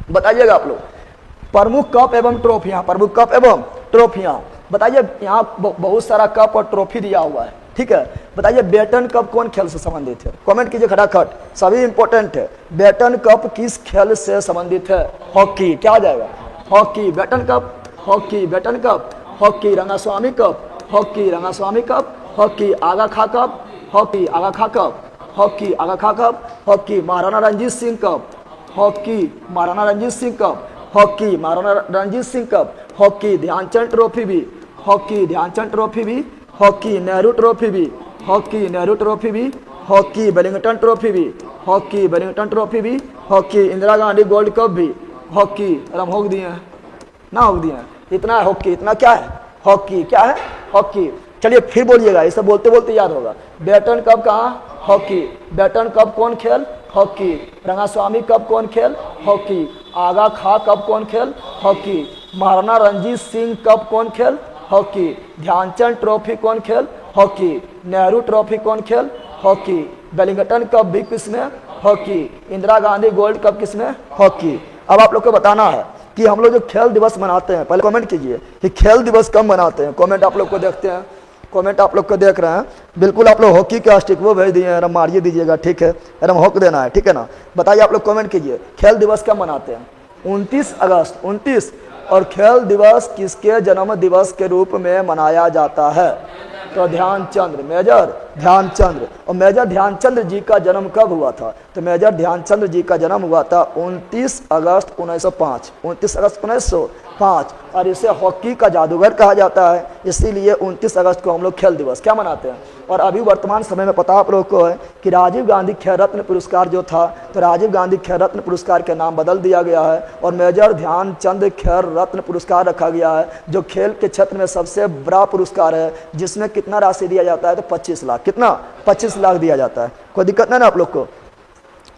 बताइएगा आप लोग। प्रमुख कप एवं ट्रॉफियां, प्रमुख कप एवं ट्रॉफियां बताइए। यहाँ बहुत सारा कप और ट्रॉफी दिया हुआ है, ठीक है। बताइए बेटन कप कौन खेल से संबंधित है? कमेंट कीजिए खटाखट, सभी इंपॉर्टेंट है। बेटन कप किस खेल से संबंधित है? हॉकी। क्या आ जाएगा? Hockey. Beighton cup hockey, Beighton cup hockey. Rangaswami cup hockey, Rangaswami cup hockey. Aga Khan cup hockey, Aga Khan cup hockey, Aga Khan cup hockey. Maharana Ranjit Singh cup hockey, Maharana Ranjit Singh cup hockey, Maharana Ranjit Singh cup hockey. Dhyanchand trophy भी हॉकी, ध्यानचंद ट्रॉफी भी हॉकी। नेहरू ट्रॉफी भी हॉकी, नेहरू ट्रॉफी भी hockey. Wellington trophy भी hockey, Wellington trophy भी hockey. Indira Gandhi gold cup भी hockey. अरे हम होक दिए हैं ना, होक दिए हैं। इतना है हॉकी, इतना क्या है? हॉकी। क्या है? हॉकी। चलिए फिर बोलिएगा, इसे बोलते बोलते याद होगा। बेटन कप कहाँ? हॉकी। बेटन कप कौन खेल? हॉकी। रंगास्वामी कप कौन खेल? हॉकी। आगा खा कप कौन खेल? हॉकी। महाराणा रणजीत सिंह कप कौन खेल? हॉकी। ध्यानचंद ट्रॉफी कौन खेल? हॉकी। नेहरू ट्रॉफी कौन खेल? हॉकी। वेलिंगटन कप भी किसमें? Hockey. Indira Gandhi gold cup किसमें? हॉकी। अब आप लोग को बताना है कि हम लोग जो खेल दिवस मनाते हैं, पहले कमेंट कीजिए कि खेल दिवस कब मनाते हैं। कमेंट आप लोग को देखते हैं, कमेंट आप लोग को देख रहे हैं। बिल्कुल आप लोग हॉकी का स्टिक वो भेज दिए हैं, मारिए दीजिएगा, ठीक है। एकदम हॉक देना है, ठीक है ना। बताइए आप लोग कमेंट कीजिए खेल दिवस कब मनाते हैं? 29 अगस्त। 29। और खेल दिवस किसके जन्म दिवस के रूप में मनाया जाता है? तो ध्यानचंद, मेजर ध्यानचंद। और मेजर ध्यानचंद जी का जन्म कब हुआ था? तो मेजर ध्यानचंद जी का जन्म हुआ था 29 अगस्त 1905। 29 अगस्त 1905। और इसे हॉकी का जादूगर कहा जाता है, इसीलिए 29 अगस्त को हम लोग खेल दिवस क्या मनाते हैं। और अभी वर्तमान समय में पता आप लोग को है कि राजीव गांधी खेल रत्न पुरस्कार जो था, तो राजीव गांधी खेल रत्न पुरस्कार के नाम बदल दिया गया है और मेजर ध्यानचंद खेल रत्न पुरस्कार रखा गया है, जो खेल के क्षेत्र में सबसे बड़ा पुरस्कार है, जिसमें कितना राशि दिया जाता है? तो 25 लाख। कितना? 25 लाख दिया जाता है। कोई दिक्कत नहीं ना आप लोग को?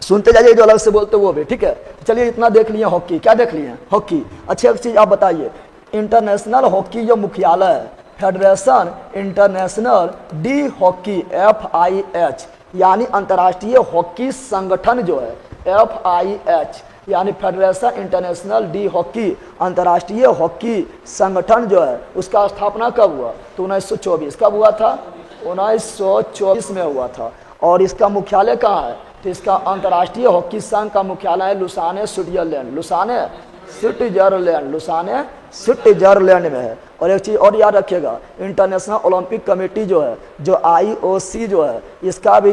सुनते जाइए, जो अलग से बोलते वो भी, ठीक है। चलिए इतना देख लिए हॉकी। क्या देख लिए? हॉकी। अच्छी चीज आप बताइए, इंटरनेशनल हॉकी जो मुख्यालय है, federation international D hockey FIH, यानी अंतर्राष्ट्रीय हॉकी संगठन जो है FIH, यानी फेडरेशन इंटरनेशनल डी हॉकी, अंतर्राष्ट्रीय हॉकी संगठन जो है, उसका स्थापना कब हुआ? तो 1924। कब हुआ था? 1924 में हुआ था। और इसका मुख्यालय कहाँ है? तो इसका अंतर्राष्ट्रीय हॉकी संघ का मुख्यालय है Lausanne, Switzerland. Lausanne, Switzerland, Lausanne Switzerland में है। और एक चीज़ और याद रखिएगा, इंटरनेशनल ओलंपिक कमेटी जो है, जो IOC जो है, इसका भी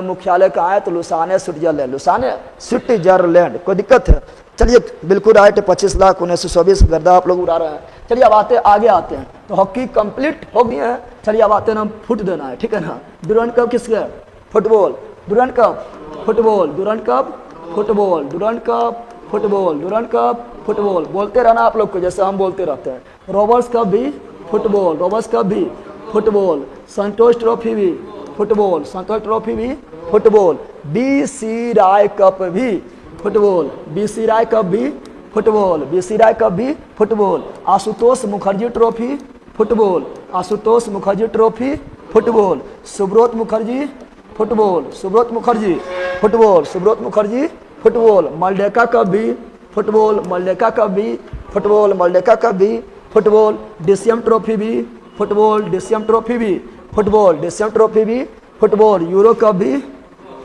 मुख्यालय कहाँ है? तो लुसाने, स्विट्जरलैंड। Lausanne, Switzerland. कोई दिक्कत है? चलिए बिल्कुल राइट। 25 लाख 1924 गर्दा आप लोग उड़ा रहे हैं। चलिए अब आगे आते हैं। तो हॉकी कंप्लीट हो गई है। चलिए अब आते हैं ना, फुट देना है, ठीक है ना। डुरंड कप किसका? Football. Durand cup football, Durand cup football, Durand cup football, Durand cup football. बोलते रहना आप लोग को, जैसे हम बोलते रहते हैं। रोबर्ट्स कप भी फुटबॉल, रोबर्ट्स कप भी फुटबॉल। संतोष ट्रॉफी भी फुटबॉल, संतोष ट्रॉफी भी फुटबॉल। BC राय कप भी फुटबॉल, BC राय कप भी फुटबॉल, BC राय कप भी football. Ashutosh Mukherjee trophy football, Ashutosh Mukherjee trophy football. Subrata Mukherjee football, Subrata Mukherjee football, Subrata Mukherjee football. Mallika cup भी फुटबॉल, मल्लिका कप भी फुटबॉल, मल्लिका कप भी फुटबॉल। DCM ट्रॉफी भी फुटबॉल, DCM ट्रॉफी भी फुटबॉल, DCM ट्रॉफी भी football. Euro cup भी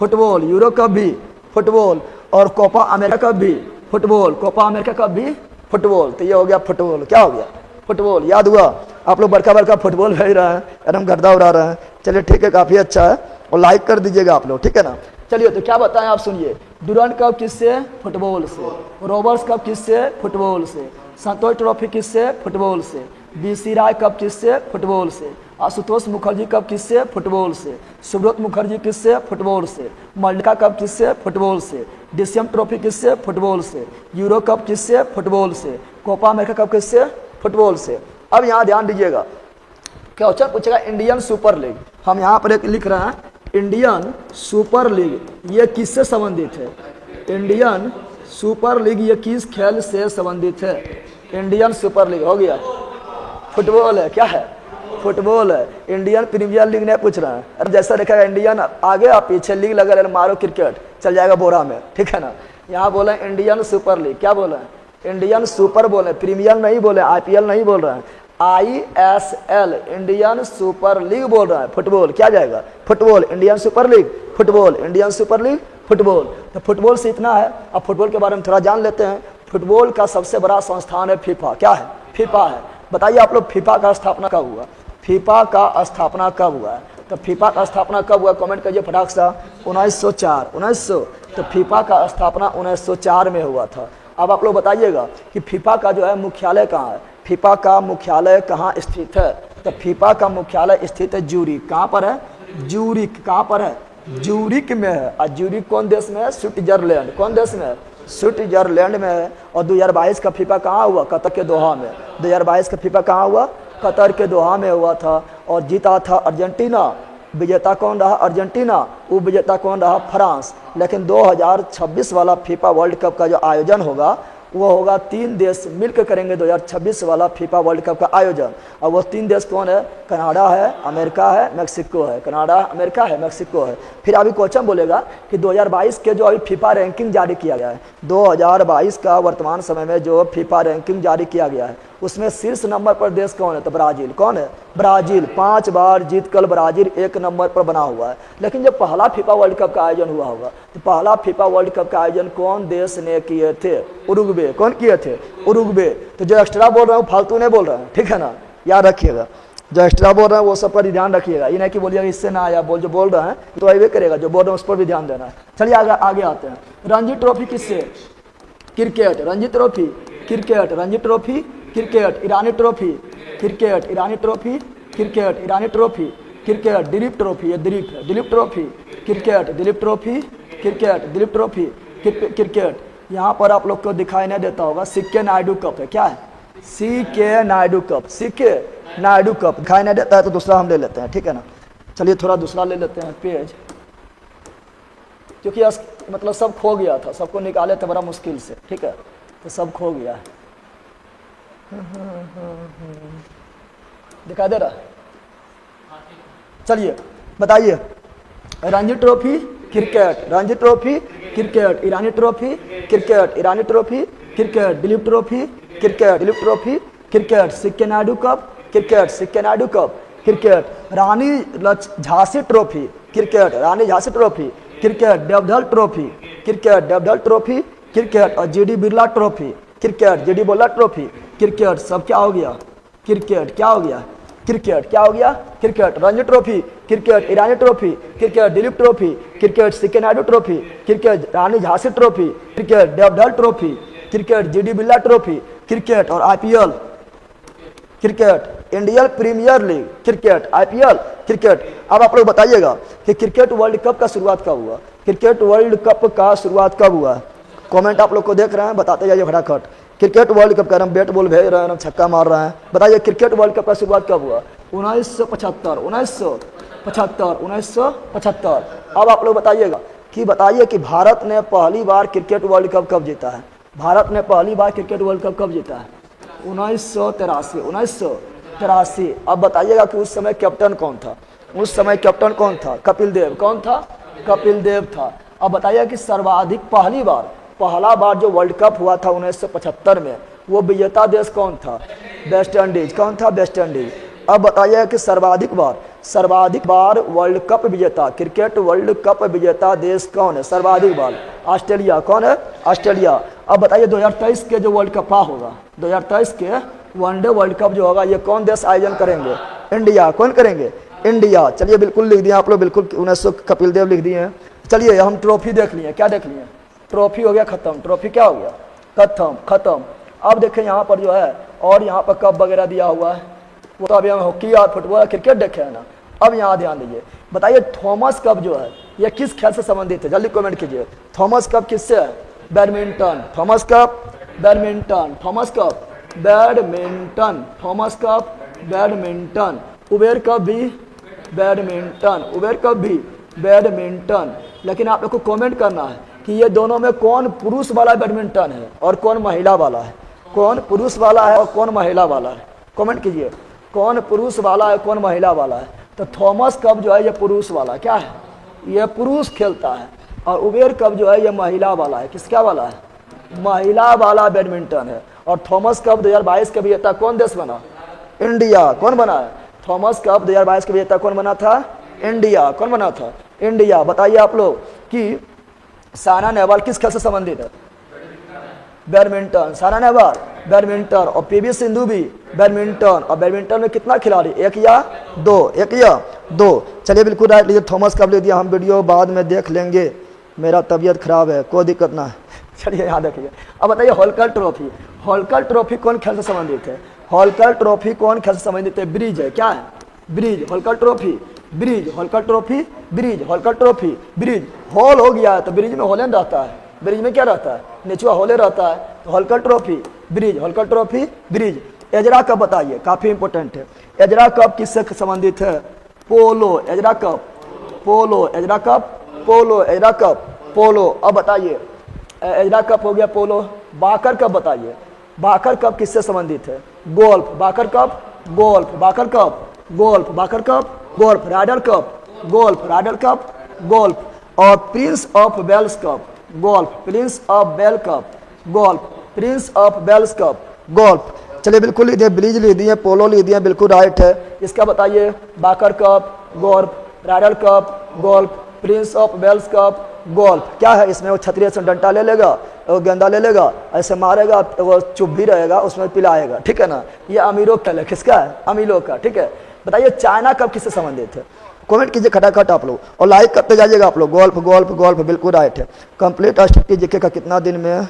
football, euro cup भी football. और कोपा अमेरिका कप भी फुटबॉल, कोपा अमेरिका कप भी फुटबॉल। तो ये हो गया फुटबॉल। क्या हो गया? फुटबॉल। याद हुआ? आप लोग बड़का बड़का फुटबॉल भेज रहे हैं, एकदम गर्दा उड़ा रहे हैं। चलिए ठीक है, काफ़ी अच्छा है। और लाइक कर दीजिएगा आप लोग, ठीक है ना। चलिए तो क्या बताएं आप सुनिए। डुरंड कप किससे? फुटबॉल से। रोबर्ट्स कप किससे? फुटबॉल से। संतोष ट्रॉफी किससे? फुटबॉल से। BC राय कप किससे? फुटबॉल से। आशुतोष मुखर्जी कप किससे? फुटबॉल से। सुब्रत मुखर्जी किससे? फुटबॉल से। मल्लिका कप किससे? फुटबॉल से। DCM ट्रॉफी किससे? फुटबॉल से। यूरो कप किससे? फुटबॉल से। कोपा अमेरिका कप किससे? फुटबॉल से। अब यहाँ ध्यान दीजिएगा, क्वेश्चन पूछेगा इंडियन सुपर लीग। हम यहाँ पर एक लिख रहे हैं इंडियन सुपर लीग, ये किससे संबंधित है? इंडियन सुपर लीग ये किस खेल से संबंधित है? इंडियन सुपर लीग हो गया, फुटबॉल है। क्या है? फुटबॉल है। इंडियन प्रीमियर लीग नहीं पूछ रहा है। जैसा देखा इंडियन आगे आप पीछे लीग लगा रहे, मारो क्रिकेट चल जाएगा बोरा में, ठीक है ना। यहाँ बोले इंडियन सुपर लीग, क्या बोले? इंडियन सुपर बोले, प्रीमियर नहीं बोले, आईपीएल नहीं बोल रहे हैं, आईएसएल इंडियन सुपर लीग बोल रहा है। फुटबॉल क्या जाएगा? Football, Indian super league, football, Indian super league, football. तो फुटबॉल से इतना है। अब फुटबॉल के बारे में थोड़ा जान लेते हैं। फुटबॉल का सबसे बड़ा संस्थान है फीफा। क्या है? फीफा है। बताइए आप लोग, फीफा का स्थापना कब हुआ? फीफा का स्थापना कब हुआ? तो फीफा का स्थापना कब हुआ? कमेंट करिए फटाक से। 1904, 1900। तो फीफा का स्थापना 1904 में हुआ था। अब आप लोग बताइएगा कि फीफा का जो है मुख्यालय कहाँ है? फीफा का मुख्यालय कहाँ स्थित है? तो फीफा का मुख्यालय स्थित है ज्यूरिक। कहाँ पर है? ज्यूरिक। कहाँ पर है? ज्यूरिक में है। और ज्यूरिक कौन देश में है? स्विट्जरलैंड। कौन देश में है? स्विट्जरलैंड में है। और 2022 का फीफा कहाँ हुआ? कतर के दोहा में। 2022 का फीफा कहाँ हुआ? कतर के दोहा में हुआ था। और जीता था अर्जेंटीना। विजेता कौन रहा? अर्जेंटीना। उपविजेता कौन रहा? फ्रांस। लेकिन 2026 वाला फीफा वर्ल्ड कप का जो आयोजन होगा वो होगा 3 देश मिलकर करेंगे 2026 वाला फीफा वर्ल्ड कप का आयोजन। और वो 3 देश कौन है? कनाडा है, अमेरिका है, मेक्सिको है। कनाडा, अमेरिका है, मेक्सिको है। फिर अभी क्वेश्चन बोलेगा कि 2022 के जो अभी फीफा रैंकिंग जारी किया गया है, 2022 का वर्तमान समय में जो फीफा रैंकिंग जारी किया गया है उसमें शीर्ष नंबर पर देश कौन है? तो ब्राज़ील। कौन है? ब्राज़ील। 5 बार जीत कर ब्राज़ील 1 नंबर पर बना हुआ है। लेकिन जब पहला फीफा वर्ल्ड कप का आयोजन हुआ होगा तो पहला फीफा वर्ल्ड कप का आयोजन कौन देश ने किए थे? उरुग्वे। कौन किए थे? उरुग्वे। तो जो एक्स्ट्रा बोल रहा हूँ फालतू नहीं बोल रहा है, ठीक है ना? याद रखिएगा, जो एक्स्ट्रा बोल रहे हैं वो सब पर ध्यान रखिएगा। ये नहीं कि बोलिएगा इससे ना आया, जो बोल रहे हैं तो अवे करेगा, जो बोल रहे हैं उस पर भी ध्यान देना है। चलिए आगे आते हैं। रणजी ट्रॉफी किससे? Cricket. Ranji trophy cricket. Ranji trophy cricket. Irani trophy cricket. Irani trophy cricket. Irani trophy cricket. Dilip trophy, ये दिलीप है। Dilip trophy cricket. Dilip trophy cricket. Dilip trophy cricket. यहाँ पर आप लोग को दिखाई नहीं देता होगा, सीके नायडू कप है। क्या है? CK Naidu cup. CK Naidu cup दिखाई नहीं देता है तो दूसरा हम ले लेते हैं, ठीक है ना? चलिए थोड़ा दूसरा ले लेते हैं पेज, क्योंकि मतलब सब खो गया था, सबको निकाले थे बड़ा मुश्किल से, ठीक है? तो सब खो गया है। दिखाई दे रहा? चलिए बताइए। Ranji trophy cricket. Ranji trophy cricket. Irani trophy cricket. Irani trophy cricket. Dilip trophy cricket. Dilip trophy cricket. C K Naidu cup cricket. C K Naidu cup cricket. Rani Jhansi trophy cricket. Rani Jhansi trophy cricket. Deodhar trophy cricket. Deodhar trophy cricket. और G D Birla trophy cricket. G D Birla trophy cricket. सब क्या हो गया? Cricket. क्या हो गया? Cricket. क्या हो गया? Cricket. Ranji trophy cricket. Irani trophy cricket. Dilip trophy cricket. C K Naidu trophy cricket. Rani Jhansi trophy cricket. Deodhar trophy cricket. G D Birla trophy cricket. और IPL cricket. Indian Premier League cricket. IPL cricket. अब आप लोग बताइएगा कि क्रिकेट वर्ल्ड कप का शुरुआत कब हुआ? क्रिकेट वर्ल्ड कप का शुरुआत कब हुआ? कमेंट आप लोग को देख रहे हैं, बताते जाइए फटाफट। क्रिकेट वर्ल्ड कप का हम बैट बॉल भेज रहे हैं, हम छक्का मार रहे हैं। बताइए क्रिकेट वर्ल्ड कप का शुरुआत कब हुआ? 1975। 1975। 1975। अब आप लोग बताइएगा कि भारत ने पहली बार क्रिकेट वर्ल्ड कप कब जीता है? भारत ने पहली बार क्रिकेट वर्ल्ड कप कब जीता है? 1983। 1983। अब बताइएगा कि उस समय कैप्टन कौन था? उस समय कैप्टन कौन था? कपिल देव। कौन था? कपिल देव था। अब बताइएगा कि सर्वाधिक पहला बार जो वर्ल्ड कप हुआ था 1975 में, वो विजेता देश कौन था? West Indies. कौन था? West Indies. अब बताइए कि सर्वाधिक बार वर्ल्ड कप विजेता, क्रिकेट वर्ल्ड कप विजेता देश कौन है? सर्वाधिक बार ऑस्ट्रेलिया। कौन है? ऑस्ट्रेलिया। अब बताइए 2023 के जो वर्ल्ड कप होगा, 2023 के वनडे वर्ल्ड कप जो होगा, ये कौन देश आयोजन करेंगे? इंडिया। कौन करेंगे? इंडिया। चलिए बिल्कुल लिख दिए आप लोग, बिल्कुल 1900 कपिल देव लिख दिए हैं। चलिए हम ट्रॉफी देख लिए। क्या देख लिए? ट्रॉफी हो गया खत्म। ट्रॉफी क्या हो गया? खत्म। अब देखें यहाँ पर जो है, और यहाँ पर कप वगैरह दिया हुआ है, वो तो अभी हम हॉकी और फुटबॉल क्रिकेट देखे हैं ना। अब यहाँ ध्यान दीजिए, बताइए थॉमस कप जो है ये किस खेल से संबंधित है? जल्दी कमेंट कीजिए। थॉमस कप किससे है? Badminton. Thomas cup badminton. Thomas cup badminton. Thomas cup badminton. Uber cup भी बैडमिंटन। उबेर कप भी बैडमिंटन। लेकिन आप लोग को कमेंट करना है कि ये दोनों में कौन पुरुष वाला बैडमिंटन है और कौन महिला वाला है? कौन पुरुष वाला है और कौन महिला वाला है? कमेंट कीजिए, कौन पुरुष वाला है, कौन महिला वाला है? तो थॉमस कप जो है ये पुरुष वाला। क्या है? ये पुरुष खेलता है। और उबेर कप जो है ये महिला वाला है। किसका वाला है? महिला वाला बैडमिंटन है। और थॉमस कप 2022 का विजेता कौन देश बना? इंडिया। कौन बना है? थॉमस कप 2022 का विजेता कौन बना था? इंडिया। कौन बना था? इंडिया। बताइए आप लोग कि साइना नेहवाल किस खेल से संबंधित है? बैडमिंटन। साइना नेहवाल बैडमिंटन और पीवी सिंधु भी बैडमिंटन। और बैडमिंटन में कितना खिलाड़ी? एक या दो? एक या दो। चलिए बिल्कुल राइट लीजिए। थॉमस कप ले दिया। हम वीडियो बाद में देख लेंगे, मेरा तबीयत खराब है, कोई दिक्कत ना है। चलिए यहाँ देखिए। अब बताइए होलकर ट्रॉफी। होलकर ट्रॉफी कौन खेल से संबंधित है? होलकर ट्रॉफी कौन खेल से संबंधित है? ब्रिज है। क्या है? Bridge. Holkar trophy bridge. Holkar trophy bridge. Holkar trophy bridge. Hall हो गया है तो ब्रिज में होलेन रहता है। ब्रिज में क्या रहता है? निचवा होले रहता है। तो Holkar trophy bridge. Holkar trophy bridge. Ezra cup बताइए, काफी इंपोर्टेंट है। एजरा कप किससे संबंधित है? Polo. Ezra cup polo. Ezra cup polo. Ezra cup polo. अब बताइए एजरा कप हो गया पोलो। बाकर कप बताइए, बाकर कप किससे संबंधित है? Golf. Baker cup golf. Baker cup golf. Baker cup golf. Ryder cup golf. Ryder cup golf. और Prince of Wales cup golf. Prince of Wales cup golf. Prince of Wales cup golf. चलिए बिल्कुल लिख दिए, bridge लिख दिए, पोलो लिख दिए, बिल्कुल राइट है। इसका बताइए Baker cup golf, Ryder cup golf, Prince of Wales cup golf. क्या है इसमें? वो छतरी से डंडा ले लेगा, वो गेंदा ले लेगा, ऐसे मारेगा, वो चुप भी रहेगा, उसमें पिलाएगा। ठीक है ना? ये अमीरों का है। किसका है? अमीरों का। ठीक है। बताइए चाइना कप किससे संबंधित है? कमेंट कीजिए खटाखट आप लोग और लाइक करते जाइएगा आप लोग। गोल्फ गोल्फ गोल्फ बिल्कुल राइट है। कंप्लीट स्टडी जीके का कितना दिन में?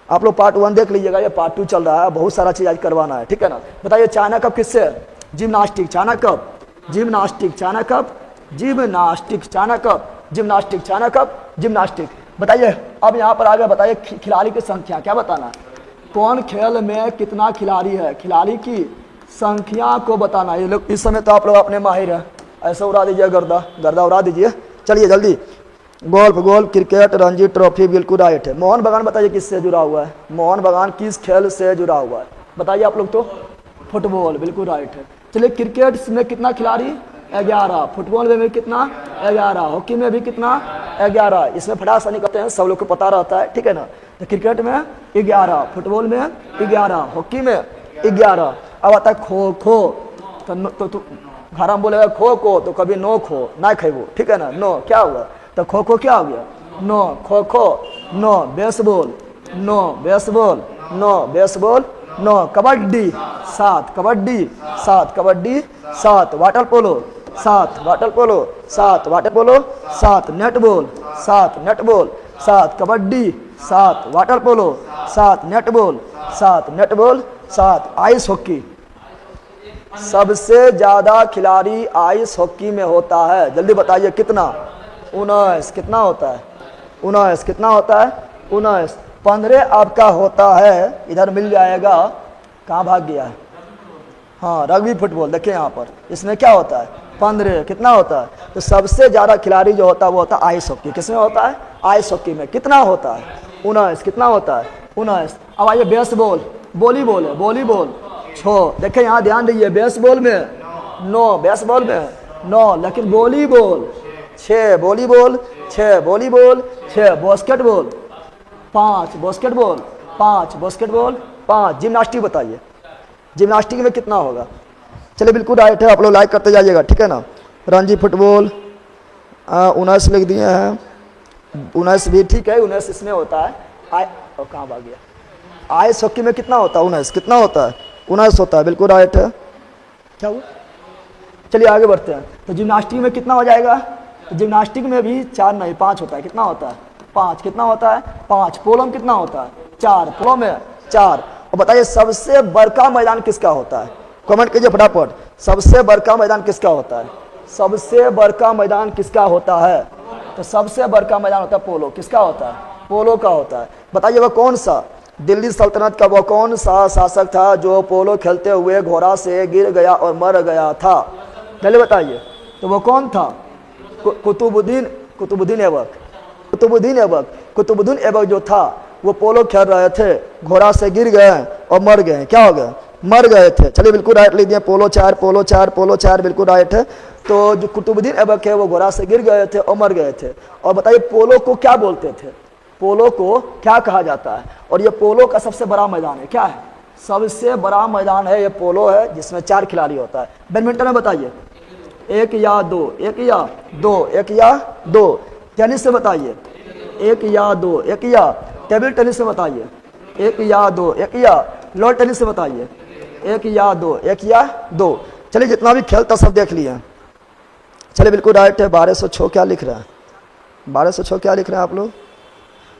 आप लोग पार्ट 1 देख लीजिएगा, ये पार्ट 2 चल रहा है, बहुत सारा चीज आज करवाना है। ठीक है ना? बताइए चाइना कप किससे है? Gymnastic. China cup gymnastic. China cup gymnastic. China cup gymnastic. China cup gymnastic. बताइए अब यहाँ पर आगे बताइए खिलाड़ी की संख्या। क्या बताना? कौन खेल में कितना खिलाड़ी है? खिलाड़ी की संख्या को बताना। ये लोग इस समय तो आप लोग अपने माहिर हैं, ऐसा उड़ा दीजिए, गर्दा गर्दा उड़ा दीजिए। चलिए जल्दी। Golf golf cricket Ranji trophy बिल्कुल राइट है। मोहन बागान बताइए किससे जुड़ा हुआ है? मोहन बागान किस खेल से जुड़ा हुआ है? बताइए आप लोग। तो फुटबॉल बिल्कुल राइट है। चलिए क्रिकेट में कितना खिलाड़ी? 11। फुटबॉल में भी कितना? 11। हॉकी में भी कितना? 11। इसमें फटाक सा निकलते हैं, सब लोग को पता रहता है। ठीक है ना? तो क्रिकेट में 11, फुटबॉल में 11, हॉकी में 11। अब आता है खो खो। तो घर में बोलेगा खो खो तो कभी नो खो ना खेबो। ठीक है ना? नो क्या हुआ? तो खो खो क्या हो गया? No. Kho kho no. Baseball no. Baseball no. Baseball no. Kabaddi 7। Kabaddi 7। Kabaddi 7। Water polo 7। Water polo 7। Water polo 7। Netball 7। Netball 7। Kabaddi 7। Water polo 7। Netball 7। Netball 7। Ice hockey. सबसे ज्यादा खिलाड़ी आइस हॉकी में होता है। जल्दी बताइए कितना? 19। कितना होता है? 19। कितना होता है? 19। 15 आपका होता है, इधर मिल जाएगा। कहाँ भाग गया है? हाँ रग्बी फुटबॉल। देखिए यहाँ पर इसमें क्या होता है? 15। कितना होता है? तो सबसे ज्यादा खिलाड़ी जो होता है वो होता है आइस हॉकी। किसमें होता है? आइस हॉकी में। कितना होता है? 19। कितना होता है? 19। अब आइए बेसबॉल। वॉलीबॉल है। वॉलीबॉल 6। देखिए यहाँ ध्यान दीजिए, बेसबॉल में 9। बेसबॉल में 9, लेकिन volleyball 6। Volleyball 6। Volleyball 6। Basketball 5। Basketball 5। Basketball 5। Gymnastic बताइए, जिम्नास्टिक में कितना होगा? चलिए बिल्कुल राइट है, आप लोग लाइक करते जाइएगा। ठीक है ना? रणजी फुटबॉल 19 लिख दिए हैं। 19 भी ठीक है, 19 इसमें होता है। और कहाँ भाग गया? आइस हॉकी में कितना होता है? 19। कितना होता है? 19 होता है, बिल्कुल राइट है। क्या हुआ? चलिए आगे बढ़ते हैं। तो जिम्नास्टिक में कितना हो जाएगा? तो जिम्नास्टिक में भी 4 नहीं 5 होता है। कितना होता है? 5। कितना होता है? 5। पोलो में कितना होता है? 4। पोलो में 4। और बताइए सबसे बड़का मैदान किसका होता है? कमेंट कीजिए फटाफट। सबसे बड़का मैदान किसका होता है? सबसे बड़का मैदान किसका होता है? तो सबसे बड़का मैदान होता है पोलो। किसका होता है? पोलो का होता है। बताइए वह कौन सा? दिल्ली सल्तनत का वो कौन सा शासक था जो पोलो खेलते हुए घोड़ा से गिर गया और मर गया था? पहले बताइए। तो वो कौन था? कुतुबुद्दीन ऐबक। कुतुबुद्दीन ऐबक जो था वो पोलो खेल रहे थे, घोड़ा से गिर गए और मर गए। क्या हो गए? मर गए थे। चलिए बिल्कुल राइट लिख दिए। पोलो 4। पोलो 4। पोलो 4 बिल्कुल राइट है। तो जो कुतुबुद्दीन ऐबक है वो घोड़ा से गिर गए थे और मर गए थे। और बताइए पोलो को क्या बोलते थे, पोलो को क्या कहा जाता है? और ये पोलो का सबसे बड़ा मैदान है, क्या है? सबसे बड़ा मैदान है ये पोलो है, जिसमें 4 खिलाड़ी होता है। बैडमिंटन में बताइए 1 या 2, 1 या 2, 1 या 2। टेनिस से बताइए 1 या 2, 1 या। टेबल टेनिस से बताइए 1 या 2, 1 या। लॉन टेनिस से बताइए 1 या 2, 1 या 2। चलिए जितना भी खेल था सब देख लिए। चलिए बिल्कुल राइट है। 1206 क्या लिख रहा है? 1206 क्या लिख रहे हैं आप लोग?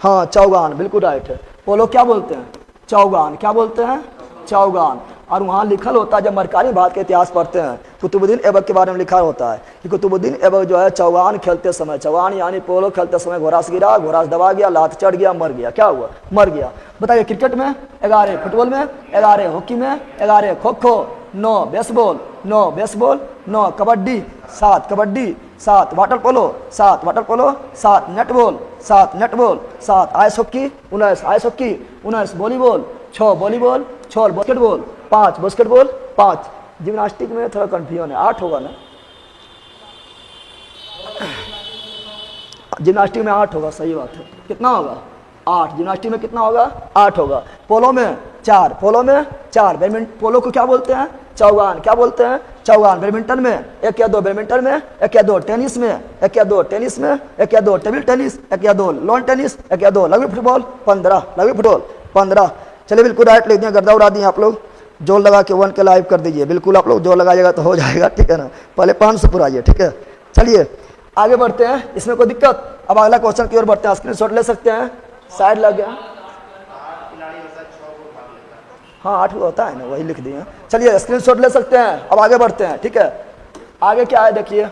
हाँ चौगान, बिल्कुल राइट है। पोलो क्या बोलते हैं? चौगान। क्या बोलते हैं? चौगान। और वहाँ लिखल होता है, जब मरकारी भारत के इतिहास पढ़ते हैं कुतुबुद्दीन ऐबक के बारे में लिखा होता है कि कुतुबुद्दीन ऐबक जो है चौगान खेलते समय, चौगान यानी पोलो खेलते समय घोड़ा से गिरा, घोड़ा से दबा गया, लात चढ़ गया, मर गया। क्या हुआ? मर गया। बताइए क्रिकेट में 11, फुटबॉल में 11, हॉकी में 11, kho kho 9, baseball 9, baseball 9, kabaddi 7, kabaddi 7, water polo 7, water polo 7, netball 7, netball 7, ice hockey 19, ice hockey 19, volleyball 6, volleyball 6, basketball 5, basketball 5। Gymnastic में थोड़ा कंफ्यूजन है, 8 होगा ना? जिम्नास्टिक में 8 होगा, सही बात है। कितना होगा? 8। जिम्नास्टिक में कितना होगा? 8 होगा। पोलो में 4, पोलो में 4। बैडमिंटन पोलो को क्या बोलते हैं? चौगान। क्या बोलते हैं? चौगान। बैडमिंटन में 1 या 2, बैडमिंटन में 1 या 2, टेनिस में 1 या 2, टेनिस में 1 या 2, टेबल टेनिस 1 या 2, लॉन टेनिस 1 या 2, लगवी फुटबॉल 15, लगवी फुटबॉल 15। चलिए बिल्कुल राइट लिख दिए, गर्दा उड़ा दिए आप लोग। जोर लगा के 1 के लाइव कर दीजिए, बिल्कुल आप लोग जोर लगाइएगा तो हो जाएगा, ठीक है ना? पहले 500 पुराइए, ठीक है? चलिए आगे बढ़ते हैं, इसमें कोई दिक्कत? अब अगला क्वेश्चन की ओर बढ़ते हैं। स्क्रीन शॉट ले सकते हैं, साइड लग गया। हाँ 8 होता है ना, वही लिख दिए। चलिए स्क्रीन शॉट ले सकते हैं। अब आगे बढ़ते हैं, ठीक है? आगे क्या है देखिए,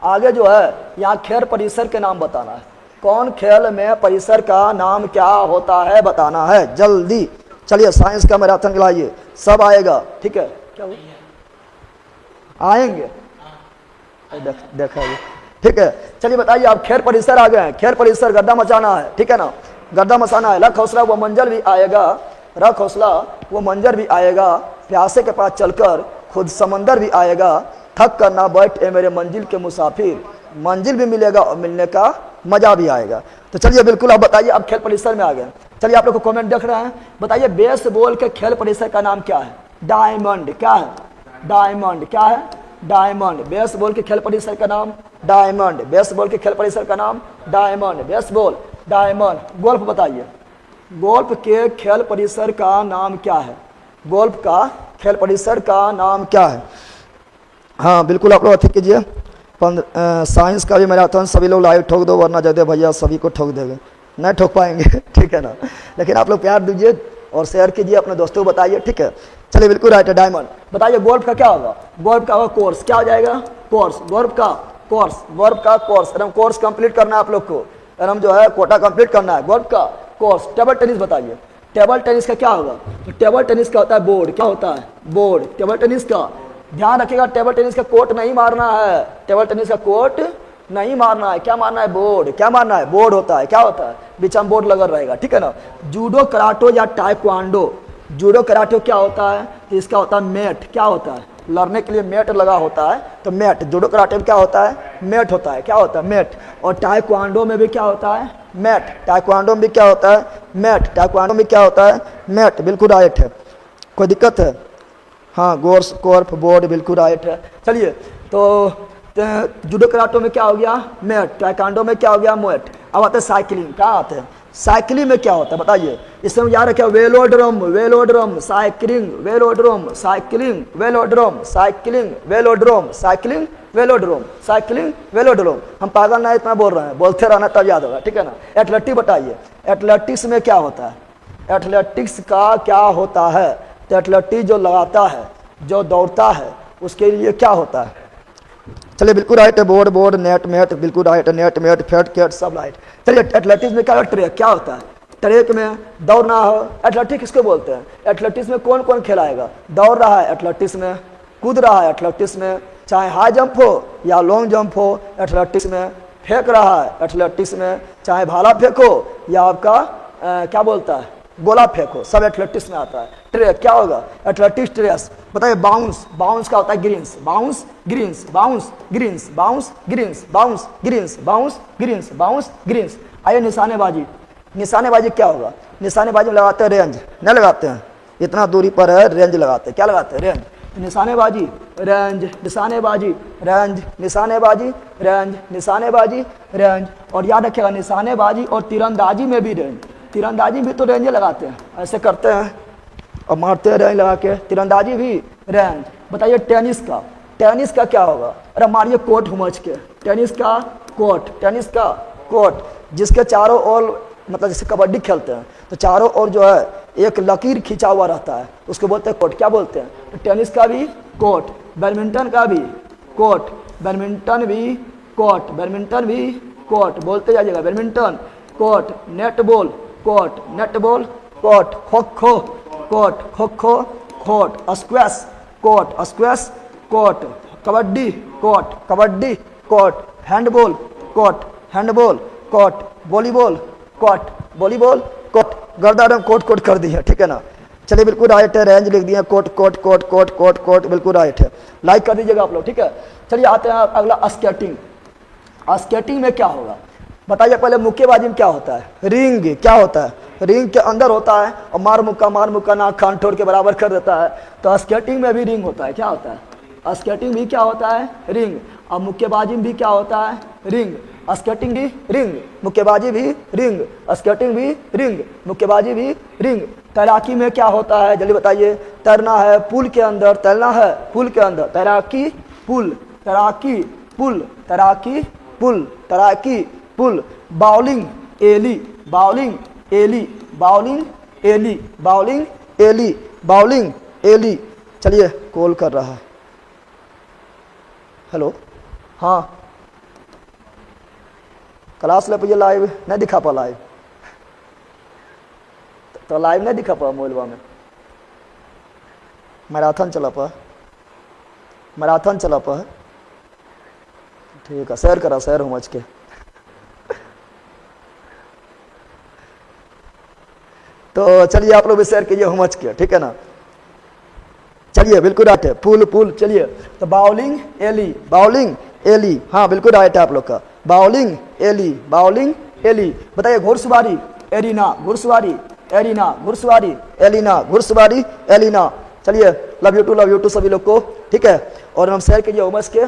आगे जो है यहाँ खेल परिसर के नाम बताना है। कौन खेल में परिसर का नाम क्या होता है बताना है, जल्दी। चलिए साइंस का मैराथन खिलाइए, सब आएगा, ठीक है? क्या आएंगे? देखा ये, ठीक है? चलिए बताइए, आप खेल परिसर आ गए हैं। खेल परिसर गर्दा मचाना है, ठीक है ना? गर्दा मचाना है। रख हौसला वो मंजर भी आएगा, रख हौसला वो मंजर भी आएगा, प्यासे के पास चलकर खुद समंदर भी आएगा, थक कर ना बैठ ए मेरे मंजिल के मुसाफिर, मंजिल भी मिलेगा और मिलने का मजा भी आएगा। तो चलिए बिल्कुल आप बताइए, अब खेल परिसर में आ गए। चलिए आप लोग को कमेंट देख रहे हैं, बताइए बेसबॉल के खेल परिसर का नाम क्या है? डायमंड। क्या है? डायमंड। क्या है? डायमंड। बेसबॉल के खेल परिसर का नाम डायमंड। बेसबॉल के खेल परिसर का नाम डायमंड। Baseball, diamond. गोल्फ बताइए, गोल्फ के खेल परिसर का नाम क्या है? गोल्फ का खेल परिसर का नाम क्या है? हाँ बिल्कुल आप लोग अथी कीजिए। साइंस का भी मैराथन सभी लोग लाइव ठोक दो, वरना जदे भैया सभी को ठोक देंगे, नहीं ठोक पाएंगे, ठीक है ना? लेकिन आप लोग प्यार दीजिए और शेयर कीजिए, अपने दोस्तों को बताइए, ठीक है? चलिए बिल्कुल राइट है, डायमंड। बताइए गोल्फ का क्या होगा? गोल्फ का होगा कोर्स। क्या हो जाएगा? कोर्स। गोल्फ का कोर्स, गोल्फ का कोर्स। एकदम कोर्स कंप्लीट करना है आप लोग को, एकदम जो है कोटा कंप्लीट करना है। गोल्फ का कोर्स। टेबल टेनिस बताइए, टेबल टेनिस का क्या होगा? तो टेबल टेनिस का होता है बोर्ड। क्या होता है? बोर्ड। टेबल टेनिस का ध्यान रखिएगा, टेबल टेनिस का कोर्ट नहीं मारना है, टेबल टेनिस का कोर्ट नहीं मारना है। क्या मारना है? बोर्ड। क्या मारना है? बोर्ड होता है। क्या होता है? बीच में बोर्ड लगा रहेगा, ठीक है ना? जूडो, कराटो या टाइक्वांडो। जूडो कराटे क्या होता है? तो इसका होता है मैट। क्या होता है? लड़ने के लिए मैट लगा होता है, तो मैट। जूडो कराटे में क्या होता है? मैट होता है। क्या होता है? मैट। और टाइक्वांडो में भी क्या होता है? मैट। टाइक्वांडो में भी क्या होता है? मैट। टाइक्वांडो में क्या होता है? मैट। बिल्कुल राइट है, कोई दिक्कत है? हाँ गोर्स, कोर्फ, बोर्ड, बिल्कुल राइट है। चलिए तो जूडो कराटो में क्या हो गया? मैट। टाइक्वांडो में क्या हो गया? मैट। अब आते हैं साइकिलिंग। कहाँ आते हैं? साइकिलिंग में क्या होता है बताइए? इसमें याद रखिए, velodrome, velodrome, cycling, velodrome, cycling, velodrome, cycling, velodrome, cycling, velodrome, cycling, velodrome. हम पागल ना इतना बोल रहे हैं, बोलते रहना तब याद होगा, ठीक है ना? एथलेटिक्स बताइए, एथलेटिक्स में क्या होता है? एथलेटिक्स का क्या होता है? तो एथलेटिक्स जो लगाता है, जो दौड़ता है, उसके लिए क्या होता है? चलिए बिल्कुल राइट है, बोर्ड, बोर्ड, नेट, मेट, बिल्कुल राइट है, नेट, मेट, फेट, केट, सब राइट। चलिए एथलेटिक्स में क्या है? ट्रैक। क्या होता है? ट्रैक में दौड़ना हो, एथलेटिक्स किसको बोलते हैं? एथलेटिक्स में कौन कौन खिलाएगा? दौड़ रहा है एथलेटिक्स में, कूद रहा है एथलेटिक्स में, चाहे हाई जंप हो या लॉन्ग जंप हो एथलेटिक्स में, फेंक रहा है एथलेटिक्स में, चाहे भाला फेंको या आपका क्या बोलता है, गोला फेंको, सब एथलेटिक्स में आता है। ट्रे क्या होगा? एथलेटिक्स ट्रेस। बताइए बाउंस, बाउंस का होता है greens, bounce greens, bounce greens, bounce greens, bounce greens, bounce greens, bounce greens. आइए निशानेबाजी, निशानेबाजी क्या होगा? निशानेबाजी में लगाते हैं रेंज, नहीं लगाते हैं, इतना दूरी पर है रेंज लगाते हैं, क्या लगाते हैं? रेंज। निशानेबाजी रेंज, निशानेबाजी रेंज, निशानेबाजी रेंज, निशानेबाजी रेंज। और याद रखिएगा निशानेबाजी और तीरंदाजी में भी रेंज, तीरंदाजी भी तो रेंज लगाते हैं, ऐसे करते हैं और मारते हैं रेंज लगा के, तीरंदाजी भी रेंज। बताइए टेनिस का, टेनिस का क्या होगा? अरे मारिए कोर्ट हुमच के, टेनिस का कोर्ट, टेनिस का कोर्ट, जिसके चारों ओर मतलब जैसे कबड्डी खेलते हैं तो चारों ओर जो है एक लकीर खींचा हुआ रहता है, उसको बोलते हैं कोर्ट। क्या बोलते हैं? तो टेनिस का भी कोर्ट, बैडमिंटन का भी कोर्ट, बैडमिंटन भी कोर्ट, बैडमिंटन भी कोर्ट, बोलते जाइएगा badminton court, net ball court, net ball court, kho kho court, kho kho court, squash court, squash court, kabaddi court, kabaddi court, handball court, handball court, volleyball court, volleyball court. गर्दा एकदम coat coat कर दी है, ठीक है ना। चलिए बिल्कुल राइट है, रेंज लिख दिया, quote quote quote quote quote quote, बिल्कुल राइट है, लाइक कर दीजिएगा आप लोग, ठीक है। चलिए आते हैं अगला स्केटिंग। स्केटिंग में क्या होगा? बताइए पहले मुक्केबाजी में क्या होता है? रिंग क्या होता है? रिंग के अंदर होता है और मार मुक्का नाक कान ठोड़ के बराबर कर देता है। तो स्केटिंग में भी रिंग होता है, क्या होता है? स्केटिंग भी क्या होता है? रिंग। और मुक्केबाजी में भी क्या होता है? रिंग। स्केटिंग भी रिंग, मुक्केबाजी भी रिंग, स्केटिंग भी रिंग, मुक्केबाजी भी रिंग। तैराकी में क्या होता है? जल्दी बताइए। तैरना है पुल के अंदर, तैरना है पुल के अंदर, तैराकी पुल, तैराकी पुल, तैराकी पुल, तैराकी pool. Bowling alley, bowling alley, bowling alley, bowling alley, bowling alley. चलिए कॉल कर रहा है, हेलो, हाँ क्लास ले पे लाइव नहीं दिखा पा, लाइव तो लाइव नहीं दिखा पा मोबाइलवा में। मैराथन चला पा, मैराथन चला पा, ठीक है, शेयर करा, शेयर समझ के। तो चलिए आप लोग भी शेयर कीजिए समझ के, ठीक है ना। चलिए बिल्कुल राइट है, पुल पुल। चलिए तो बाउलिंग एली, बाउलिंग एली, हाँ बिल्कुल राइट है आप लोग का, बाउलिंग एली, बाउलिंग एली। बताइए घुड़सवारी एरिना, घुड़सवारी एरिना, घुड़सवारी एलिना, घुड़सवारी एलिना। चलिए लव यू टू सभी लोग को, ठीक है। और हम शेयर कीजिए उमस के,